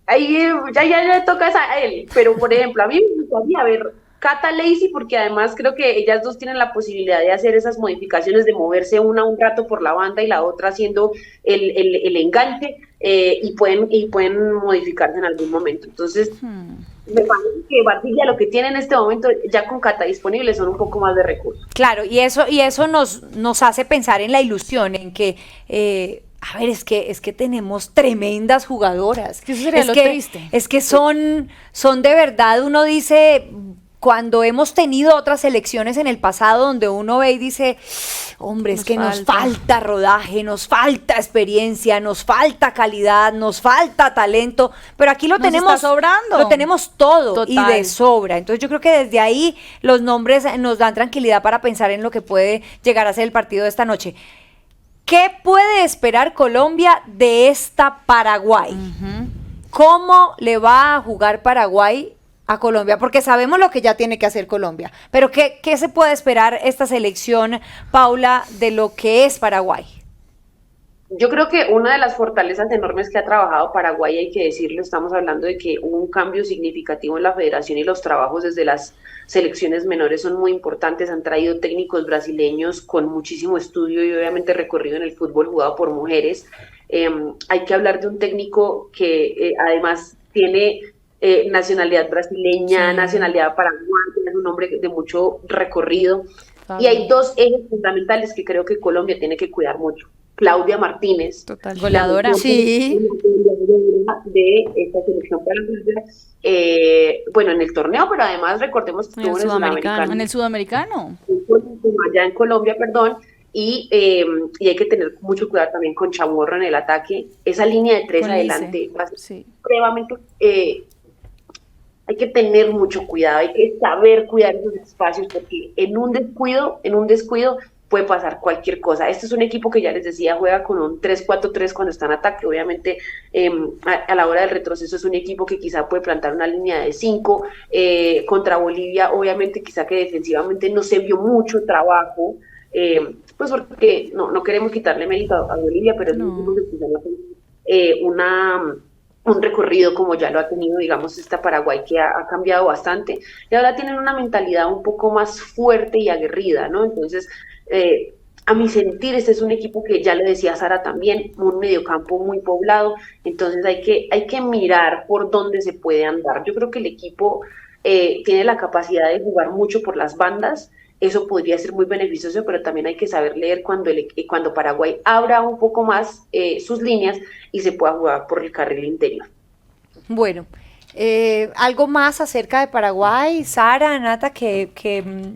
ahí ya le toca a él, pero por ejemplo, a mí me gustaría ver Cata Lacey, porque además creo que ellas dos tienen la posibilidad de hacer esas modificaciones, de moverse una un rato por la banda y la otra haciendo el enganche, y pueden modificarse en algún momento. Entonces, me parece que Bartilla lo que tiene en este momento, ya con Cata disponible, son un poco más de recursos. Claro, y eso nos hace pensar en la ilusión, en que, a ver, es que tenemos tremendas jugadoras. Que eso sería Es lo que- triste. Es que son de verdad, uno dice, cuando hemos tenido otras elecciones en el pasado donde uno ve y dice, hombre, es Nos que nos falta. falta rodaje, nos falta experiencia, nos falta calidad, nos falta talento, pero aquí lo Nos tenemos está sobrando. lo tenemos todo y Total. de sobra. Entonces yo creo que desde ahí los nombres nos dan tranquilidad para pensar en lo que puede llegar a ser el partido de esta noche. ¿Qué puede esperar Colombia de esta Paraguay? ¿Cómo le va a jugar Paraguay a Colombia? Porque sabemos lo que ya tiene que hacer Colombia, pero ¿qué se puede esperar esta selección, Paula, de lo que es Paraguay? Yo creo que una de las fortalezas enormes que ha trabajado Paraguay, hay que decirlo, estamos hablando de que hubo un cambio significativo en la federación y los trabajos desde las selecciones menores son muy importantes, han traído técnicos brasileños con muchísimo estudio y obviamente recorrido en el fútbol jugado por mujeres. Hay que hablar de un técnico que además tiene nacionalidad brasileña, nacionalidad paraguaya, es un hombre de mucho recorrido. Y hay dos ejes fundamentales que creo que Colombia tiene que cuidar mucho. Claudia Martínez, Total. Goleadora. Sí. de esta selección paraguaya, bueno, en el torneo, pero además recordemos que En el estuvo en el Sudamericano. En el sudamericano. allá en Colombia, perdón, y hay que tener mucho cuidado también con Chamorro en el ataque. Esa línea de tres Con adelante Lice. va a ser Sí. supremamente, hay que tener mucho cuidado, hay que saber cuidar esos espacios, porque en un descuido puede pasar cualquier cosa. Este es un equipo que ya les decía, juega con un 3-4-3 cuando está en ataque. Obviamente, a la hora del retroceso es un equipo que quizá puede plantar una línea de 5. Contra Bolivia, obviamente, quizá que defensivamente no se vio mucho trabajo, pues porque no queremos quitarle mérito a Bolivia, pero es un equipo que quizá no tiene un recorrido como ya lo ha tenido, digamos, esta Paraguay, que ha cambiado bastante, y ahora tienen una mentalidad un poco más fuerte y aguerrida, ¿no? Entonces, a mi sentir, este es un equipo que ya le decía Sara también, un mediocampo muy poblado, entonces hay que mirar por dónde se puede andar. Yo creo que el equipo tiene la capacidad de jugar mucho por las bandas, eso podría ser muy beneficioso, pero también hay que saber leer cuando Paraguay abra un poco más sus líneas y se pueda jugar por el carril interior. Bueno, algo más acerca de Paraguay, Sara, Nata, que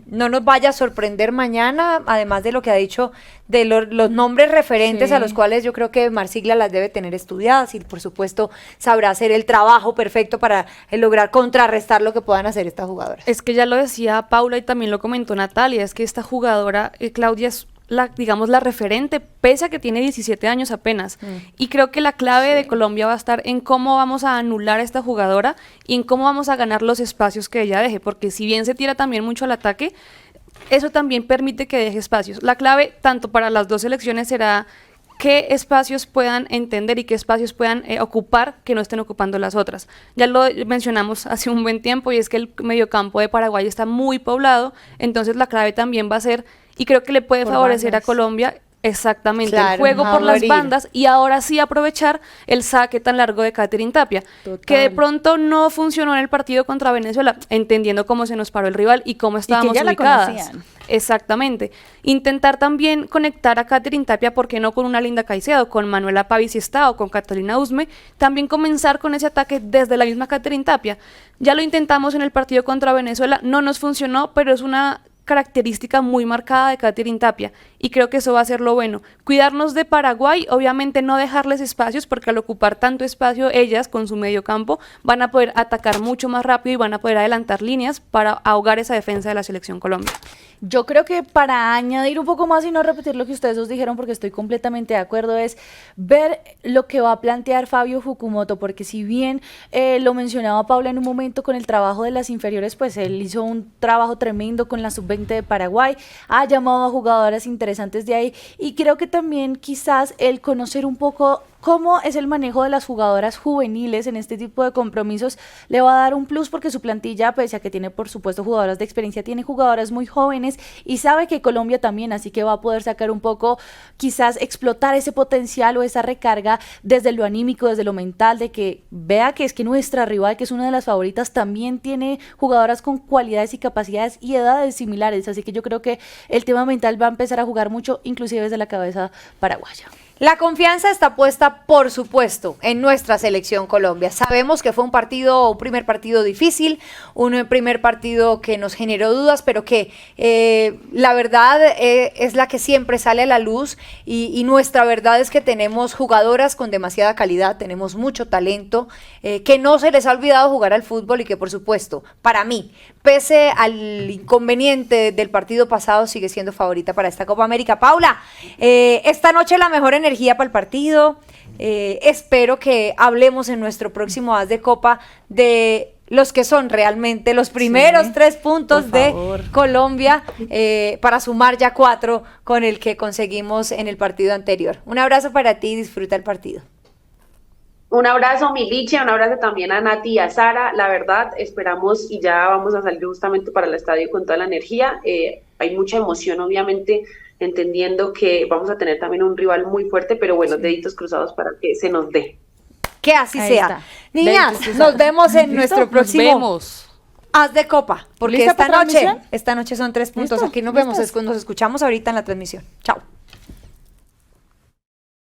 no nos vaya a sorprender mañana, además de lo que ha dicho de los nombres referentes Sí. a los cuales yo creo que Marsiglia las debe tener estudiadas y por supuesto sabrá hacer el trabajo perfecto para lograr contrarrestar lo que puedan hacer estas jugadoras. Es que ya lo decía Paula y también lo comentó Natalia, es que esta jugadora, Claudia, es digamos, la referente, pese a que tiene 17 años apenas. Y creo que la clave de Colombia va a estar en cómo vamos a anular a esta jugadora y en cómo vamos a ganar los espacios que ella deje, porque si bien se tira también mucho al ataque, eso también permite que deje espacios. La clave, tanto para las dos selecciones, será qué espacios puedan entender y qué espacios puedan ocupar que no estén ocupando las otras. Ya lo mencionamos hace un buen tiempo y es que el mediocampo de Paraguay está muy poblado, entonces la clave también va a ser, y creo que le puede Por favorecer bandas. a Colombia, exactamente, Claro, el juego por las abrir. bandas y ahora sí aprovechar el saque tan largo de Katherine Tapia, que de Total. pronto no funcionó en el partido contra Venezuela, entendiendo cómo se nos paró el rival y cómo estábamos ya la ubicadas. conocían. Exactamente. Intentar también conectar a Katherine Tapia, ¿por qué no con una Linda Caicedo, con Manuela Paviciesta o con Catalina Usme? También comenzar con ese ataque desde la misma Katherine Tapia. Ya lo intentamos en el partido contra Venezuela, no nos funcionó, pero es una característica muy marcada de Katherine Tapia y creo que eso va a ser lo bueno. Cuidarnos de Paraguay, obviamente no dejarles espacios porque al ocupar tanto espacio ellas con su medio campo van a poder atacar mucho más rápido y van a poder adelantar líneas para ahogar esa defensa de la selección Colombia. Yo creo que para añadir un poco más y no repetir lo que ustedes dos dijeron, porque estoy completamente de acuerdo, es ver lo que va a plantear Fabio Fukumoto, porque si bien lo mencionaba Paula en un momento con el trabajo de las inferiores, pues él hizo un trabajo tremendo con la sub-20 de Paraguay, ha llamado a jugadoras interesantes de ahí, y creo que también quizás el conocer un poco cómo es el manejo de las jugadoras juveniles en este tipo de compromisos le va a dar un plus, porque su plantilla, pese a que tiene por supuesto jugadoras de experiencia, tiene jugadoras muy jóvenes y sabe que Colombia también, así que va a poder sacar un poco, quizás explotar ese potencial o esa recarga desde lo anímico, desde lo mental, de que vea que es que nuestra rival, que es una de las favoritas, también tiene jugadoras con cualidades y capacidades y edades similares, así que yo creo que el tema mental va a empezar a jugar mucho, inclusive desde la cabeza paraguaya. La confianza está puesta, por supuesto, en nuestra selección Colombia. Sabemos que fue un primer partido difícil, un primer partido que nos generó dudas, pero que la verdad es la que siempre sale a la luz y nuestra verdad es que tenemos jugadoras con demasiada calidad, tenemos mucho talento, que no se les ha olvidado jugar al fútbol y que, por supuesto, para mí, pese al inconveniente del partido pasado, sigue siendo favorita para esta Copa América. Paula, esta noche la mejor energía para el partido. Espero que hablemos en nuestro próximo As de Copa de los que son realmente los primeros 3 puntos de Colombia para sumar ya 4 con el que conseguimos en el partido anterior. Un abrazo para ti y disfruta el partido. Un abrazo, Miliche, un abrazo también a Nati y a Sara. La verdad, esperamos y ya vamos a salir justamente para el estadio con toda la energía. Hay mucha emoción, obviamente, entendiendo que vamos a tener también un rival muy fuerte, pero bueno, deditos cruzados para que se nos dé. Que así Ahí sea. está. Niñas, Deditos nos vemos en ¿Listo? nuestro Nos próximo Vemos. Haz de Copa, porque ¿Lista para transmisión? esta noche son 3 puntos. ¿Listo? Aquí nos vemos, ¿Listas? nos escuchamos ahorita en la transmisión. Chao.